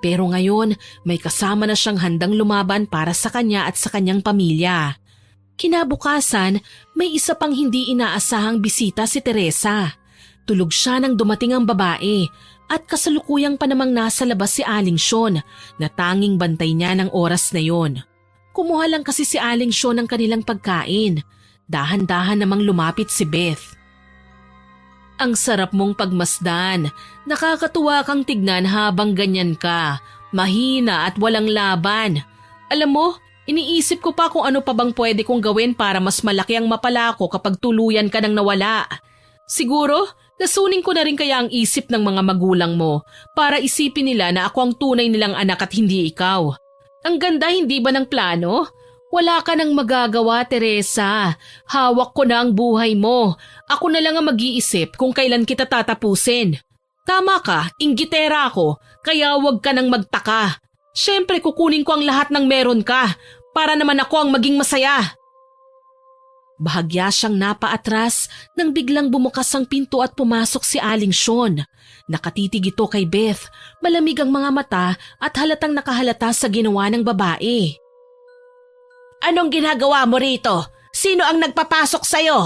pero ngayon may kasama na siyang handang lumaban para sa kanya at sa kanyang pamilya. Kinabukasan, may isa pang hindi inaasahang bisita si Teresa. Tulog siya nang dumating ang babae at kasalukuyang pa namang nasa labas si Aling Sean na tanging bantay niya ng oras na yon. Kumuha lang kasi si Aling Sean ng kanilang pagkain. Dahan-dahan namang lumapit si Beth. Ang sarap mong pagmasdan. Nakakatuwa kang tignan habang ganyan ka. Mahina at walang laban. Alam mo, iniisip ko pa kung ano pa bang pwede kong gawin para mas malaki ang mapala ko kapag tuluyan ka nang nawala. Siguro, lasunin ko na rin kaya ang isip ng mga magulang mo para isipin nila na ako ang tunay nilang anak at hindi ikaw. Ang ganda, hindi ba ng plano? Wala ka nang magagawa, Teresa. Hawak ko na ang buhay mo. Ako na lang ang mag-iisip kung kailan kita tatapusin. Tama ka, inggitera ako, kaya huwag ka nang magtaka. Siyempre kukunin ko ang lahat ng meron ka para naman ako ang maging masaya. Bahagya siyang napaatras nang biglang bumukas ang pinto at pumasok si Aling Sean. Nakatitig ito kay Beth, malamig ang mga mata at halatang nakahalata sa ginawa ng babae. Anong ginagawa mo rito? Sino ang nagpapasok sa'yo?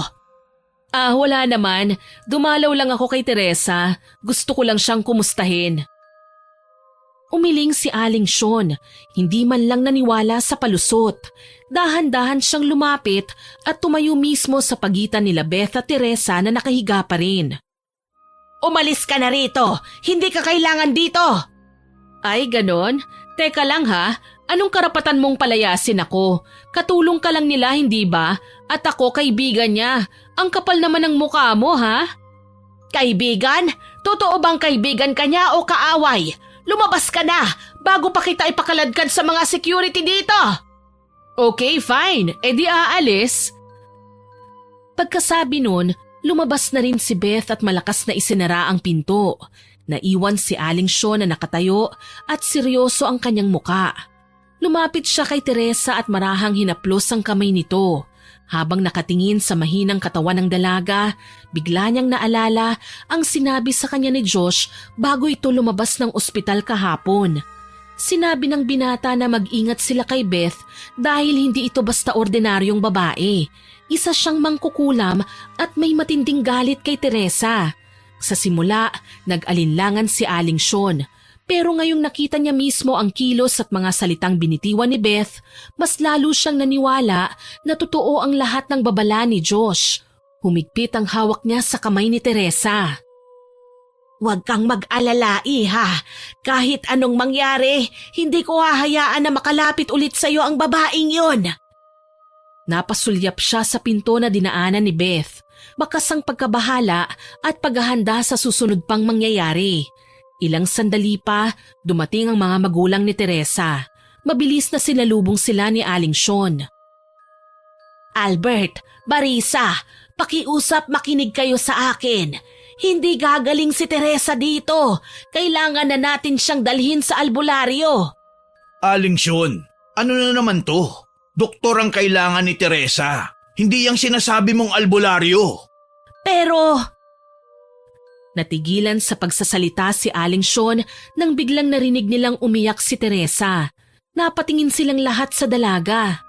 Wala naman. Dumalaw lang ako kay Teresa. Gusto ko lang siyang kumustahin. Umiling si Aling Sean. Hindi man lang naniwala sa palusot. Dahan-dahan siyang lumapit at tumayo mismo sa pagitan nila Beth at Teresa na nakahiga pa rin. Umalis ka na rito! Hindi ka kailangan dito! Ay, ganon? Teka lang ha. Anong karapatan mong palayasin ako? Katulong ka lang nila, hindi ba? At ako kaibigan niya. Ang kapal naman ng mukha mo, ha? Kaibigan? Totoo bang kaibigan ka niya o kaaway? Lumabas ka na bago pa kita ipakaladkad sa mga security dito. Okay, fine. E di aalis. Pagkasabi nun, lumabas na rin si Beth at malakas na isinara ang pinto. Naiwan si Aling Sean na nakatayo at seryoso ang kanyang muka. Lumapit siya kay Teresa at marahang hinaplos ang kamay nito. Habang nakatingin sa mahinang katawan ng dalaga, bigla niyang naalala ang sinabi sa kanya ni Josh bago ito lumabas ng ospital kahapon. Sinabi ng binata na mag-ingat sila kay Beth dahil hindi ito basta ordinaryong babae. Isa siyang mangkukulam at may matinding galit kay Teresa. Sa simula, nag-alinlangan si Aling Sean. Pero ngayong nakita niya mismo ang kilos at mga salitang binitiwan ni Beth, mas lalo siyang naniwala na totoo ang lahat ng babala ni Josh. Humigpit ang hawak niya sa kamay ni Teresa. Huwag kang mag-alala, iha. Kahit anong mangyari, hindi ko hahayaan na makalapit ulit sa iyo ang babaeng yon. Napasulyap siya sa pinto na dinaanan ni Beth. Bakas ang pagkabahala at paghahanda sa susunod pang mangyayari. Ilang sandali pa, dumating ang mga magulang ni Teresa. Mabilis na sinalubong sila ni Aling Sean. Albert, Barisa, pakiusap makinig kayo sa akin. Hindi gagaling si Teresa dito. Kailangan na natin siyang dalhin sa albularyo. Aling Sean, ano na naman to? Doktor ang kailangan ni Teresa. Hindi yung sinasabi mong albularyo. Pero... Natigilan sa pagsasalita si Aling Sean nang biglang narinig nilang umiyak si Teresa. Napatingin silang lahat sa dalaga.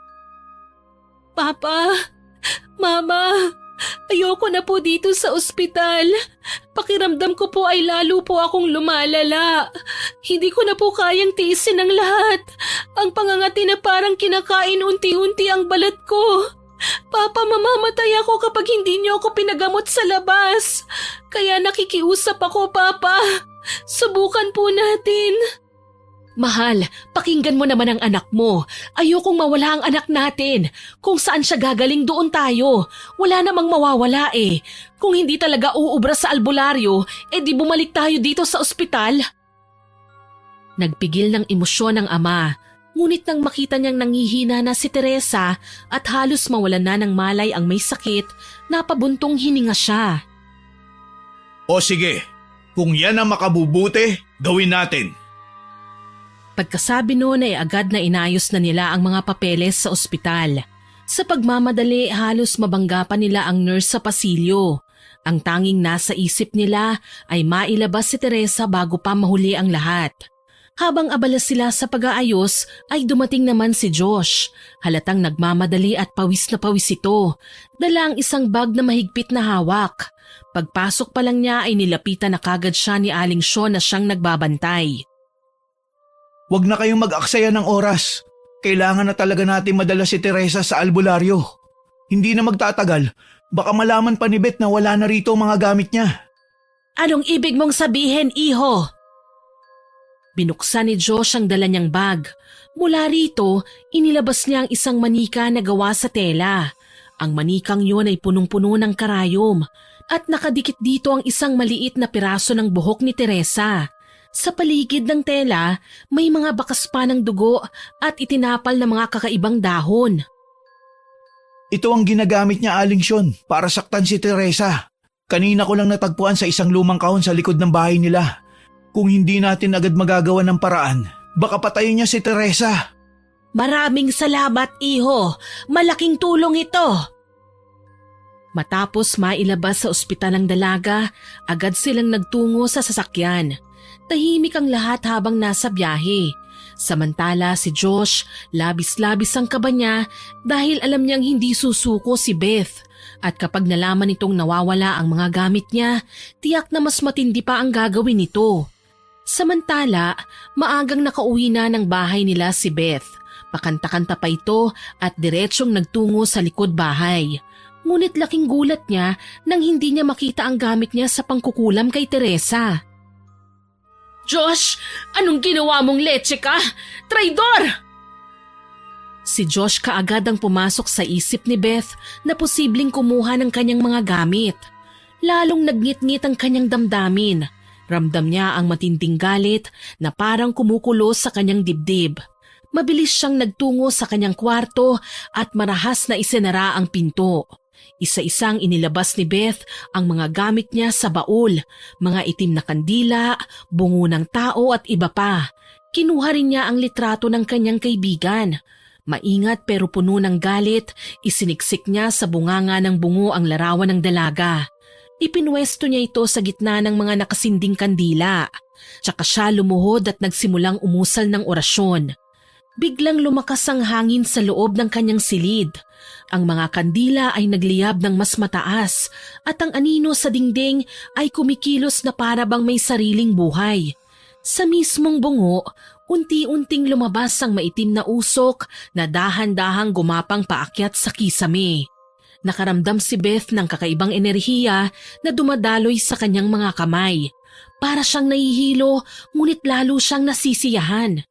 Papa, Mama, ayoko na po dito sa ospital. Pakiramdam ko po ay lalo po akong lumalala. Hindi ko na po kayang tiisin ang lahat. Ang pangangati na parang kinakain unti-unti ang balat ko. Papa, mamamatay ako kapag hindi niyo ako pinagamot sa labas. Kaya nakikiusap ako, Papa. Subukan po natin. Mahal, pakinggan mo naman ang anak mo. Ayokong mawala ang anak natin. Kung saan siya gagaling, doon tayo. Wala namang mawawala eh. Kung hindi talaga uubra sa albularyo, di bumalik tayo dito sa ospital. Nagpigil ng emosyon ang ama. Ngunit nang makita niyang nangihina na si Teresa at halos mawalan na ng malay ang may sakit, napabuntong hininga siya. O sige, kung yan ang makabubuti, gawin natin. Pagkasabi noon ay agad na inayos na nila ang mga papeles sa ospital. Sa pagmamadali, halos mabangga pa nila ang nurse sa pasilyo. Ang tanging nasa isip nila ay mailabas si Teresa bago pa mahuli ang lahat. Habang abala sila sa pag-aayos ay dumating naman si Josh. Halatang nagmamadali at pawis na pawis ito. Dala ang isang bag na mahigpit na hawak. Pagpasok pa lang niya ay nilapitan na kagad siya ni Aling Sean na siyang nagbabantay. Huwag na kayong mag-aksaya ng oras. Kailangan na talaga natin madala si Teresa sa albularyo. Hindi na magtatagal. Baka malaman pa ni Beth na wala na rito ang mga gamit niya. Anong ibig mong sabihin, iho? Binuksan ni Josh ang dala niyang bag. Mula rito, inilabas niya ang isang manika na gawa sa tela. Ang manikang yun ay punong-puno ng karayom at nakadikit dito ang isang maliit na piraso ng buhok ni Teresa. Sa paligid ng tela, may mga bakas pa ng dugo at itinapal na mga kakaibang dahon. Ito ang ginagamit niya, Aling Sean, para saktan si Teresa. Kanina ko lang natagpuan sa isang lumang kahon sa likod ng bahay nila. Kung hindi natin agad magagawa ng paraan, baka patayin niya si Teresa. Maraming salamat, iho. Malaking tulong ito. Matapos mailabas sa ospital ang dalaga, agad silang nagtungo sa sasakyan. Tahimik ang lahat habang nasa biyahe. Samantala si Josh, labis-labis ang kaba niya dahil alam niyang hindi susuko si Beth. At kapag nalaman nitong nawawala ang mga gamit niya, tiyak na mas matindi pa ang gagawin nito. Samantala, maagang nakauwi na ng bahay nila si Beth. Pakanta-kanta pa ito at diretsyong nagtungo sa likod bahay. Ngunit laking gulat niya nang hindi niya makita ang gamit niya sa pangkukulam kay Teresa. Josh, anong ginawa mong leche ka? Traidor! Si Josh kaagad ang pumasok sa isip ni Beth na posibleng kumuha ng kanyang mga gamit. Lalong nagngit-ngit ang kanyang damdamin. Ramdam niya ang matinding galit na parang kumukulo sa kanyang dibdib. Mabilis siyang nagtungo sa kanyang kwarto at marahas na isinara ang pinto. Isa-isang inilabas ni Beth ang mga gamit niya sa baul, mga itim na kandila, bungo ng tao at iba pa. Kinuha rin niya ang litrato ng kanyang kaibigan. Maingat pero puno ng galit, isiniksik niya sa bunganga ng bungo ang larawan ng dalaga. Ipinwesto niya ito sa gitna ng mga nakasinding kandila. Tsaka siya lumuhod at nagsimulang umusal ng orasyon. Biglang lumakas ang hangin sa loob ng kanyang silid. Ang mga kandila ay nagliyab ng mas mataas at ang anino sa dingding ay kumikilos na para bang may sariling buhay. Sa mismong bungo, unti-unting lumabas ang maitim na usok na dahan-dahang gumapang paakyat sa kisame. Nakaramdam si Beth ng kakaibang enerhiya na dumadaloy sa kanyang mga kamay. Para siyang nahihilo, ngunit lalo siyang nasisiyahan.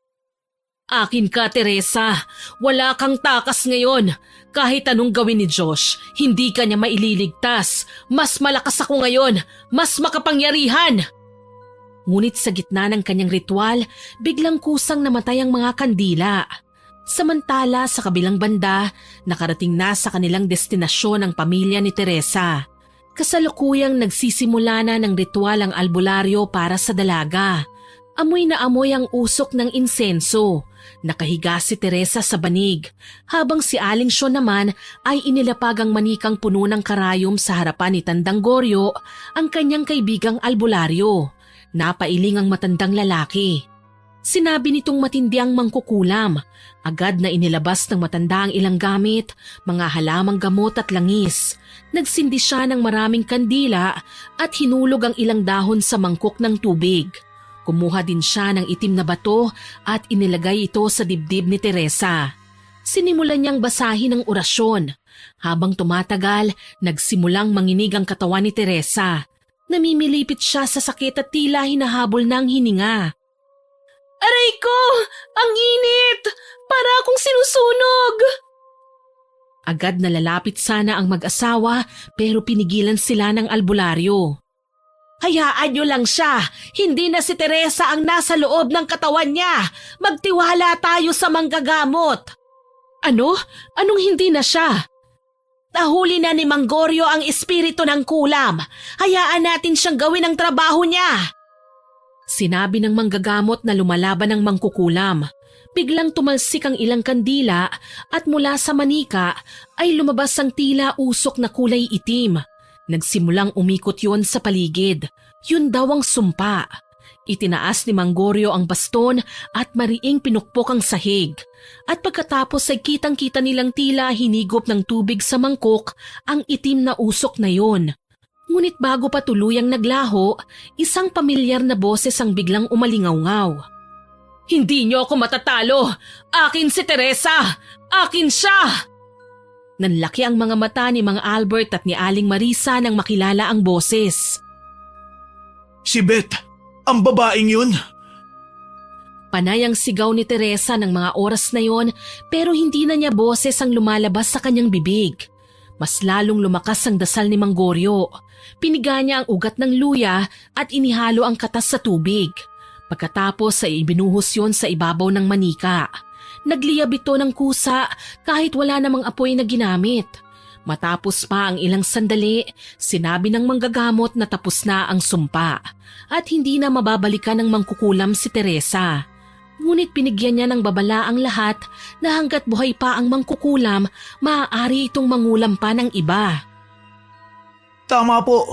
Akin ka, Teresa. Wala kang takas ngayon. Kahit anong gawin ni Josh, hindi ka niya maililigtas. Mas malakas ako ngayon. Mas makapangyarihan. Ngunit sa gitna ng kanyang ritual, biglang kusang namatay ang mga kandila. Samantala sa kabilang banda, nakarating na sa kanilang destinasyon ang pamilya ni Teresa. Kasalukuyang nagsisimula na ng ritual ang albularyo para sa dalaga. Amoy na amoy ang usok ng insenso. Nakahiga si Teresa sa banig, habang si Aling Sean naman ay inilapag ang manikang puno ng karayom sa harapan ni Tandang Goryo, ang kanyang kaibigang albularyo. Napailing ang matandang lalaki. Sinabi nitong matindi ang mangkukulam. Agad na inilabas ng matanda ang ilang gamit, mga halamang gamot at langis. Nagsindi siya ng maraming kandila at hinulog ang ilang dahon sa mangkok ng tubig. Kumuha din siya ng itim na bato at inilagay ito sa dibdib ni Teresa. Sinimulan niyang basahin ang orasyon. Habang tumatagal, nagsimulang manginig ang katawan ni Teresa. Namimilipit siya sa sakit at tila hinahabol na ang hininga. Aray ko! Ang init! Para akong sinusunog! Agad na lalapit sana ang mag-asawa pero pinigilan sila ng albularyo. Hayaan niyo lang siya. Hindi na si Teresa ang nasa loob ng katawan niya. Magtiwala tayo sa manggagamot. Ano? Anong hindi na siya? Nahuli na ni Mang Goryo ang espiritu ng kulam. Hayaan natin siyang gawin ang trabaho niya. Sinabi ng manggagamot na lumalaban ng mangkukulam. Biglang tumalsik ang ilang kandila at mula sa manika ay lumabas ang tila usok na kulay itim. Nagsimulang umikot yon sa paligid. Yun daw ang sumpa. Itinaas ni Mang Goryo ang baston at mariing pinukpok ang sahig. At pagkatapos ay kitang-kita nilang tila hinigop ng tubig sa mangkok ang itim na usok na yon. Ngunit bago pa tuluyang naglaho, isang pamilyar na boses ang biglang umalingaw-ngaw. "Hindi niyo ako matatalo! Akin si Teresa! Akin siya!" Nanlaki ang mga mata ni Mang Albert at ni Aling Marisa nang makilala ang boses. Si Beth, ang babaeng yun. Panay ang sigaw ni Teresa ng mga oras na yon pero hindi na niya boses ang lumalabas sa kanyang bibig. Mas lalong lumakas ang dasal ni Mang Goryo. Piniga niya ang ugat ng luya at inihalo ang katas sa tubig. Pagkatapos ay ibinuhos yon sa ibabaw ng manika. Nagliyab ito ng kusa kahit wala namang apoy na ginamit. Matapos pa ang ilang sandali, sinabi ng manggagamot na tapos na ang sumpa at hindi na mababalikan ng mangkukulam si Teresa. Ngunit binigyan niya ng babala ang lahat na hanggat buhay pa ang mangkukulam, maaari itong mangulam pa ng iba. Tama po,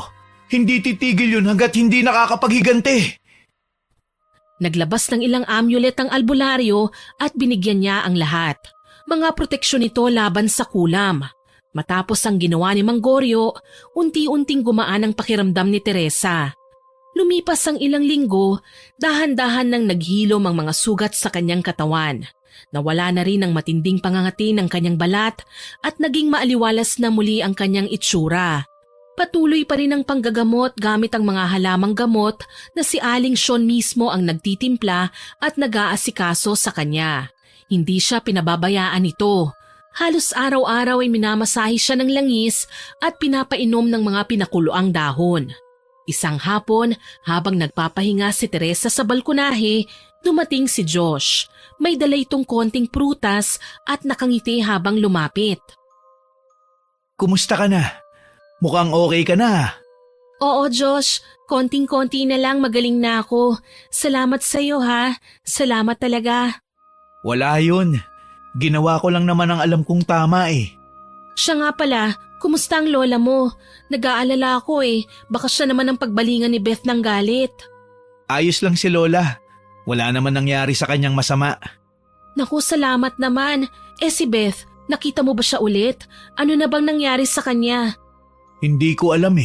hindi titigil yun hanggat hindi nakakapaghiganti. Naglabas ng ilang amulet ang albularyo at binigyan niya ang lahat. Mga proteksyon ito laban sa kulam. Matapos ang ginawa ni Mang Goryo, unti-unting gumaan ang pakiramdam ni Teresa. Lumipas ang ilang linggo, dahan-dahan nang naghilom ang mga sugat sa kanyang katawan. Nawala na rin ang matinding pangangati ng kanyang balat at naging maaliwalas na muli ang kanyang itsura. Patuloy pa rin ang panggagamot gamit ang mga halamang gamot na si Aling Sean mismo ang nagtitimpla at nag-aasikaso sa kanya. Hindi siya pinababayaan ito. Halos araw-araw ay minamasahe siya ng langis at pinapainom ng mga pinakuloang dahon. Isang hapon, habang nagpapahinga si Teresa sa balkonahe, dumating si Josh. May dala itong konting prutas at nakangiti habang lumapit. Kumusta ka na? Mukhang okay ka na. Oo, Josh. Konting-konti na lang magaling na ako. Salamat sa iyo ha. Salamat talaga. Wala yun. Ginawa ko lang naman ang alam kong tama eh. Siya nga pala, kumusta ang lola mo? Nag-aalala ako baka siya naman ang pagbalingan ni Beth ng galit. Ayos lang si Lola. Wala naman nangyari sa kanyang masama. Naku, salamat naman. Si Beth, nakita mo ba siya ulit? Ano na bang nangyari sa kanya? Hindi ko alam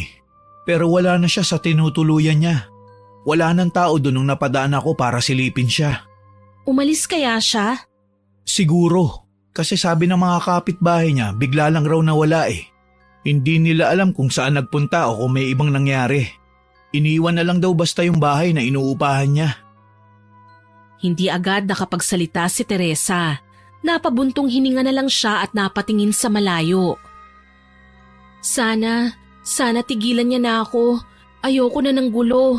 pero wala na siya sa tinutuluyan niya. Wala nang tao doon nung napadaan ako para silipin siya. Umalis kaya siya? Siguro, kasi sabi ng mga kapitbahay niya bigla lang raw nawala Hindi nila alam kung saan nagpunta o kung may ibang nangyari. Iniwan na lang daw basta yung bahay na inuupahan niya. Hindi agad nakapagsalita si Teresa. Napabuntong hininga na lang siya at napatingin sa malayo. Sana tigilan niya na ako. Ayoko na ng gulo.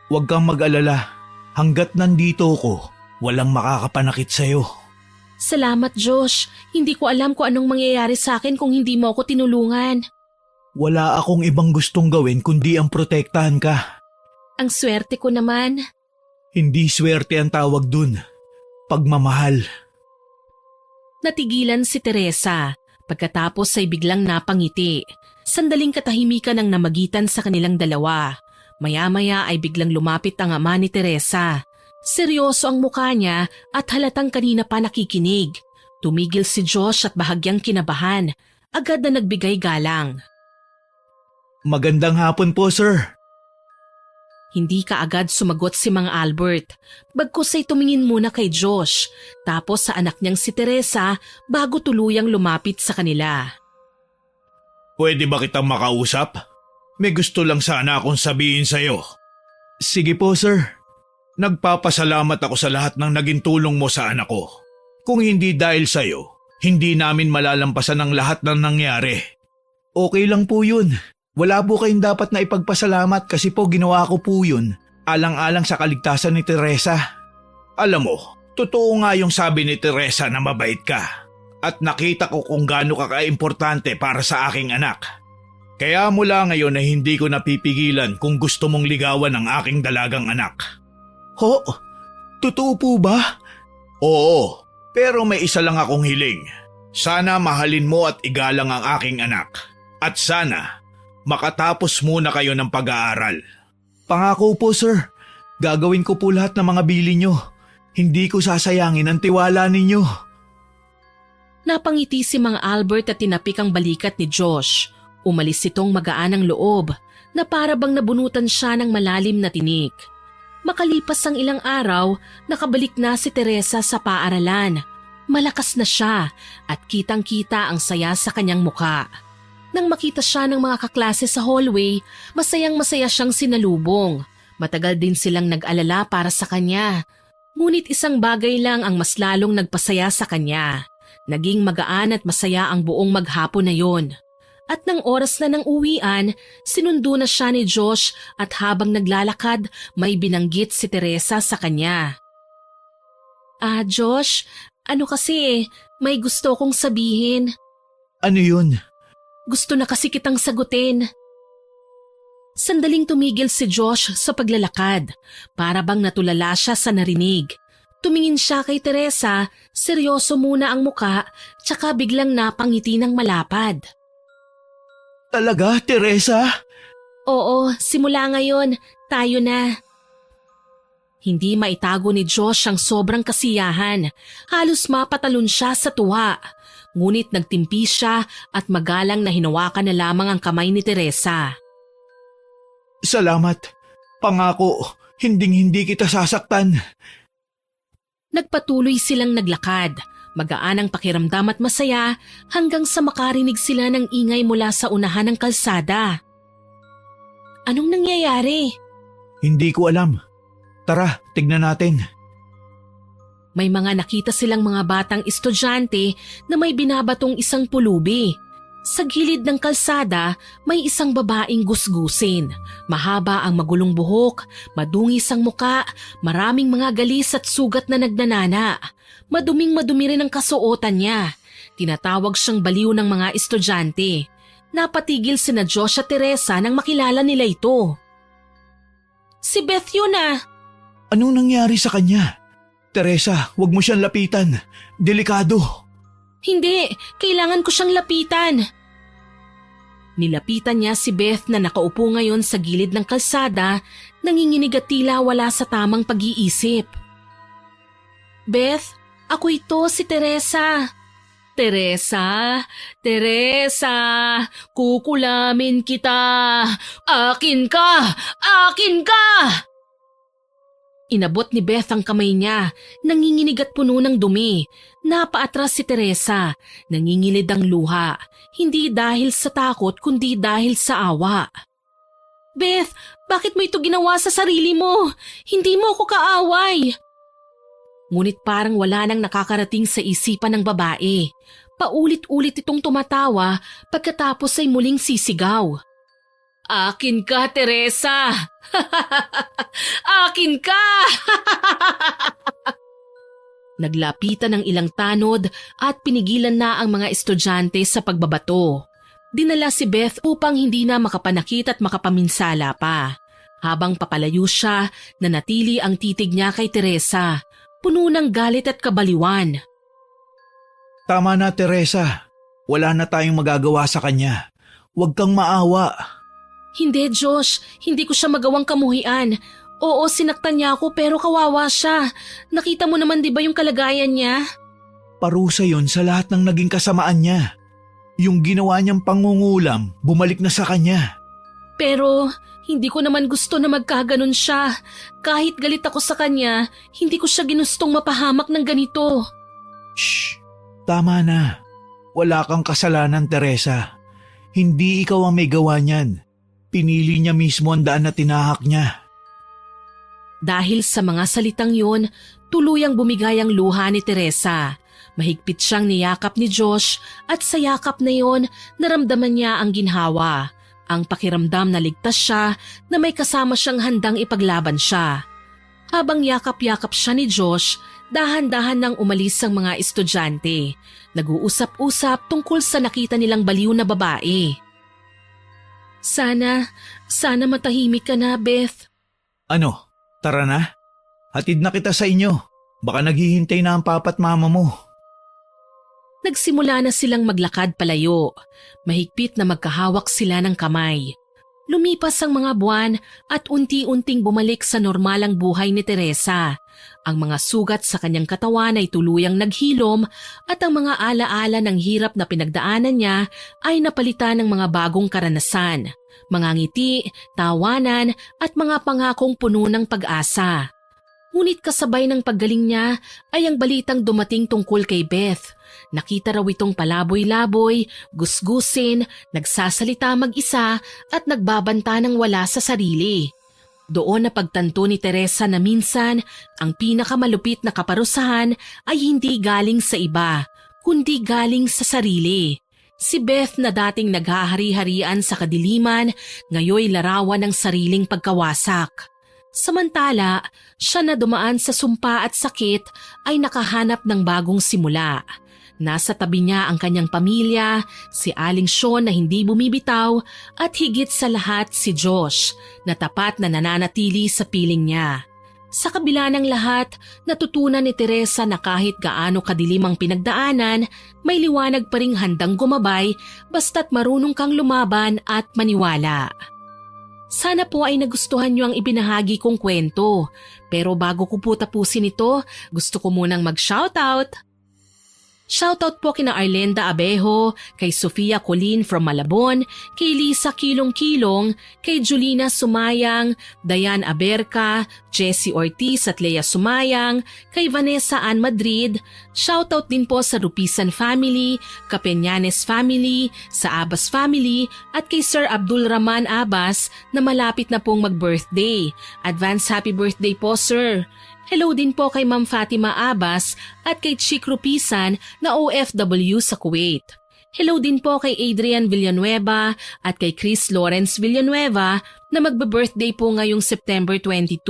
Huwag kang mag-alala. Hanggat nandito ko, walang makakapanakit sa'yo. Salamat, Josh. Hindi ko alam kung anong mangyayari sa akin kung hindi mo ako tinulungan. Wala akong ibang gustong gawin kundi ang protektahan ka. Ang swerte ko naman. Hindi swerte ang tawag dun. Pagmamahal. Natigilan si Teresa. Pagkatapos ay biglang napangiti. Sandaling katahimikan ang namagitan sa kanilang dalawa. Maya-maya ay biglang lumapit ang ama ni Teresa. Seryoso ang mukha niya at halatang kanina pa nakikinig. Tumigil si Josh at bahagyang kinabahan. Agad na nagbigay galang. Magandang hapon po, sir. Hindi kaagad sumagot si Mang Albert. Bagkus ay tumingin muna kay Josh, tapos sa anak niyang si Teresa bago tuluyang lumapit sa kanila. Pwede ba kitang makausap? May gusto lang sana akong sabihin sa'yo. Sige po, sir. Nagpapasalamat ako sa lahat ng naging tulong mo sa anak ko. Kung hindi dahil sa'yo, hindi namin malalampasan ang lahat ng nangyari. Okay lang po yun. Wala po kayong dapat na ipagpasalamat kasi po ginawa ko po yun alang-alang sa kaligtasan ni Teresa. Alam mo, totoo nga yung sabi ni Teresa na mabait ka at nakita ko kung gaano ka kaimportante para sa aking anak. Kaya mula ngayon ay hindi ko napipigilan kung gusto mong ligawan ang aking dalagang anak. Ho? Totoo po ba? Oo, pero may isa lang akong hiling. Sana mahalin mo at igalang ang aking anak. At sana Makatapos muna kayo ng pag-aaral. Pangako po, sir. Gagawin ko po lahat ng mga bili nyo. Hindi ko sasayangin ang tiwala ninyo. Napangiti si Mang Albert at tinapik ang balikat ni Josh. Umalis itong magaan ang loob na para bang nabunutan siya ng malalim na tinik. Makalipas ang ilang araw, nakabalik na si Teresa sa paaralan. Malakas na siya at kitang-kita ang saya sa kanyang muka. Nang makita siya ng mga kaklase sa hallway, masayang-masaya siyang sinalubong. Matagal din silang nag-alala para sa kanya. Ngunit isang bagay lang ang mas lalong nagpasaya sa kanya. Naging magaan at masaya ang buong maghapon na yon. At nang oras na ng uwian, sinundo na siya ni Josh at habang naglalakad, may binanggit si Teresa sa kanya. Josh, ano kasi may gusto kong sabihin. Ano yun? Gusto na kasi kitang sagutin. Sandaling tumigil si Josh sa paglalakad, para bang natulala siya sa narinig. Tumingin siya kay Teresa, seryoso muna ang muka, tsaka biglang napangiti ng malapad. Talaga, Teresa? Oo, simula ngayon, tayo na. Hindi maitago ni Josh ang sobrang kasiyahan. Halos mapatalon siya sa tuwa. Ngunit nagtimpi siya at magalang na hinawakan na lamang ang kamay ni Teresa. Salamat. Pangako, hinding-hindi kita sasaktan. Nagpatuloy silang naglakad. Magaan ang pakiramdam at masaya hanggang sa makarinig sila ng ingay mula sa unahan ng kalsada. Anong nangyayari? Hindi ko alam. Tara, tignan natin. May mga nakita silang mga batang estudyante na may binabatong isang pulubi. Sa gilid ng kalsada, may isang babaeng gusgusin. Mahaba ang magulong buhok, madungis ang muka, maraming mga galis at sugat na nagnanana. Maduming-madumi rin ang kasuotan niya. Tinatawag siyang baliw ng mga estudyante. Napatigil sina Josh at Teresa nang makilala nila ito. Si Beth yun ah! Anong nangyari sa kanya? Teresa, huwag mo siyang lapitan. Delikado. Hindi, kailangan ko siyang lapitan. Nilapitan niya si Beth na nakaupo ngayon sa gilid ng kalsada, nanginginig at tila wala sa tamang pag-iisip. Beth, ako ito si Teresa. Teresa, Teresa, kukulamin kita. Akin ka! Akin ka! Inabot ni Beth ang kamay niya, nanginginig at puno ng dumi. Napaatras si Teresa, nangingilid ang luha, hindi dahil sa takot kundi dahil sa awa. Beth, bakit mo ito ginawa sa sarili mo? Hindi mo ako kaaway. Ngunit parang wala nang nakakarating sa isipan ng babae. Paulit-ulit itong tumatawa pagkatapos ay muling sisigaw. Akin ka, Teresa! Akin ka! Naglapitan ng ilang tanod at pinigilan na ang mga estudyante sa pagbabato. Dinala si Beth upang hindi na makapanakit at makapaminsala pa. Habang papalayo siya, nanatili ang titig niya kay Teresa, puno ng galit at kabaliwan. Tama na, Teresa. Wala na tayong magagawa sa kanya. Huwag kang maawa. Hindi, Josh. Hindi ko siya magawang kamuhian. Oo, sinaktan niya ako pero kawawa siya. Nakita mo naman di ba yung kalagayan niya? Parusa yon sa lahat ng naging kasamaan niya. Yung ginawa niyang pangungulam, bumalik na sa kanya. Pero hindi ko naman gusto na magkaganon siya. Kahit galit ako sa kanya, hindi ko siya ginustong mapahamak ng ganito. Shh! Tama na. Wala kang kasalanan, Teresa. Hindi ikaw ang may gawa niyan. Pinili niya mismo ang daan na tinahak niya. Dahil sa mga salitang yun, tuluyang bumigay ang luha ni Teresa. Mahigpit siyang niyakap ni Josh at sa yakap na yon, naramdaman niya ang ginhawa. Ang pakiramdam na ligtas siya na may kasama siyang handang ipaglaban siya. Habang yakap-yakap siya ni Josh, dahan-dahan nang umalis ang mga estudyante. Nag-uusap-usap tungkol sa nakita nilang baliw na babae. Sana matahimik ka na, Beth. Ano? Tara na. Hatid na kita sa inyo. Baka naghihintay na ang papa at mama mo. Nagsimula na silang maglakad palayo. Mahigpit na magkahawak sila ng kamay. Lumipas ang mga buwan at unti-unting bumalik sa normalang buhay ni Teresa. Ang mga sugat sa kanyang katawan ay tuluyang naghilom at ang mga alaala ng hirap na pinagdaanan niya ay napalitan ng mga bagong karanasan, mga ngiti, tawanan at mga pangakong puno ng pag-asa. Ngunit kasabay ng paggaling niya ay ang balitang dumating tungkol kay Beth. Nakita raw itong palaboy-laboy, gusgusin, nagsasalita mag-isa at nagbabanta ng wala sa sarili. Doon na pagtanto ni Teresa na minsan ang pinakamalupit na kaparusahan ay hindi galing sa iba, kundi galing sa sarili. Si Beth na dating naghahari-harian sa kadiliman, ngayoy larawan ng sariling pagkawasak. Samantala, siya na dumaan sa sumpa at sakit ay nakahanap ng bagong simula. Nasa tabi niya ang kanyang pamilya, si Aling Sean na hindi bumibitaw at higit sa lahat si Josh na tapat na nananatili sa piling niya. Sa kabila ng lahat, natutunan ni Teresa na kahit gaano kadilim ang pinagdaanan, may liwanag pa ring handang gumabay basta't marunong kang lumaban at maniwala. Sana po ay nagustuhan niyo ang ibinahagi kong kwento. Pero bago ko po tapusin ito, gusto ko munang mag-shoutout. Shoutout po kina Arlenda Abejo, kay Sofia Colin from Malabon, kay Lisa Kilong-Kilong, kay Julina Sumayang, Dayan Aberca, Jessie Ortiz at Lea Sumayang, kay Vanessa Ann Madrid. Shoutout din po sa Rupisan family, Capeñanes family, sa Abbas family at kay Sir Abdul Rahman Abbas na malapit na pong mag-birthday. Advance happy birthday po, sir! Hello din po kay Ma'am Fatima Abbas at kay Chick Rupisan na OFW sa Kuwait. Hello din po kay Adrian Villanueva at kay Chris Lawrence Villanueva na magbe-birthday po ngayong September 22.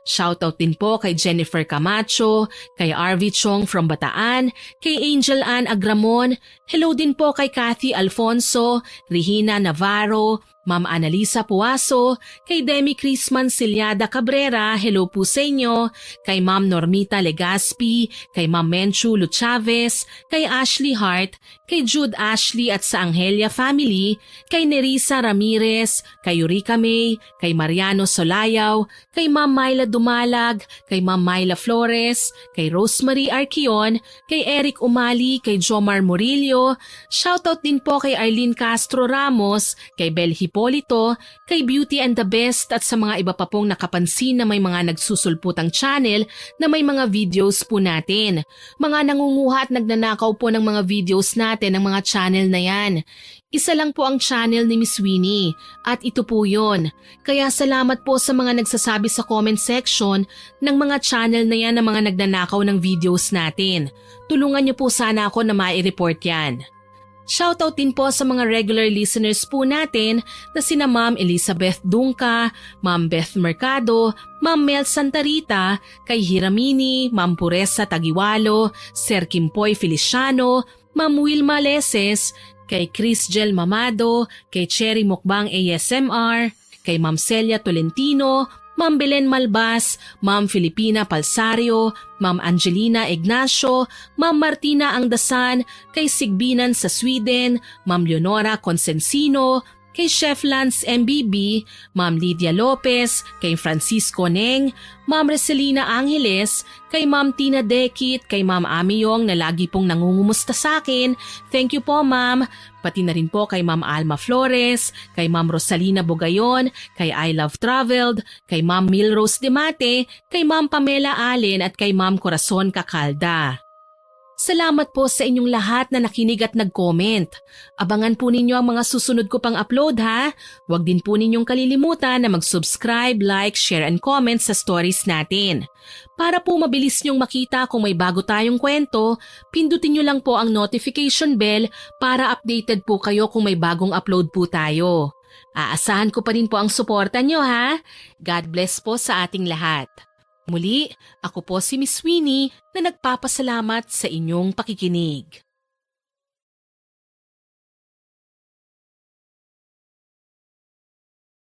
Shoutout din po kay Jennifer Camacho, kay RV Chong from Bataan, kay Angel Ann Agramon. Hello din po kay Kathy Alfonso, Regina Navarro, Ma'am Analisa Puaso, kay Demi Crisman Silyada Cabrera, hello po sa inyo, kay Ma'am Normita Legaspi, kay Ma'am Menchu Luchavez, kay Ashley Hart, kay Jude Ashley at sa Angelia family, kay Nerissa Ramirez, kay Eureka May, kay Mariano Solayaw, kay Ma'am Myla Dumalag, kay Ma'am Myla Flores, kay Rosemary Arquion, kay Eric Umali, kay Jomar Murillo. Shoutout din po kay Arlene Castro Ramos, kay Bel Hipolito, kay Beauty and the Best at sa mga iba pa pong nakapansin na may mga nagsusulputang channel na may mga videos po natin. Mga nangunguha at nagnanakaw po ng mga videos natin ng mga channel na yan. Isa lang po ang channel ni Miss Winnie at ito po yon. Kaya salamat po sa mga nagsasabi sa comment section ng mga channel na yan na mga nagnanakaw ng videos natin. Tulungan niyo po sana ako na mai-report yan. Shoutout din po sa mga regular listeners po natin na sina Ma'am Elizabeth Dungka, Ma'am Beth Mercado, Ma'am Mel Santarita, kay Hiramini, Ma'am Puresa Tagiwalo, Sir Kimpoy Feliciano, Ma'am Wilma Leses, kay Chris Gel Mamado, kay Cherry Mukbang ASMR, kay Ma'am Celia Tolentino, Ma'am Belen Malbas, Ma'am Filipina Palsario, Ma'am Angelina Ignacio, Ma'am Martina Angdasan, kay Sigbinan sa Sweden, Ma'am Leonora Consensino, kay Chef Lance MBB, Ma'am Lydia Lopez, kay Francisco Neng, Ma'am Reselina Angeles, kay Ma'am Tina Dekit, kay Ma'am Amiyong na lagi pong nangungumusta sa akin. Thank you po, Ma'am. Pati na rin po kay Ma'am Alma Flores, kay Ma'am Rosalina Bogayon, kay I Love Traveled, kay Ma'am Milrose Demate, kay Ma'am Pamela Allen at kay Ma'am Corazon Cacalda. Salamat po sa inyong lahat na nakinig at nag-comment. Abangan po ninyo ang mga susunod ko pang upload ha. Huwag din po ninyong kalilimutan na mag-subscribe, like, share and comment sa stories natin. Para po mabilis nyong makita kung may bago tayong kwento, pindutin nyo lang po ang notification bell para updated po kayo kung may bagong upload po tayo. Aasahan ko pa rin po ang suporta nyo ha. God bless po sa ating lahat. Muli, ako po si Miss Winnie na nagpapasalamat sa inyong pakikinig.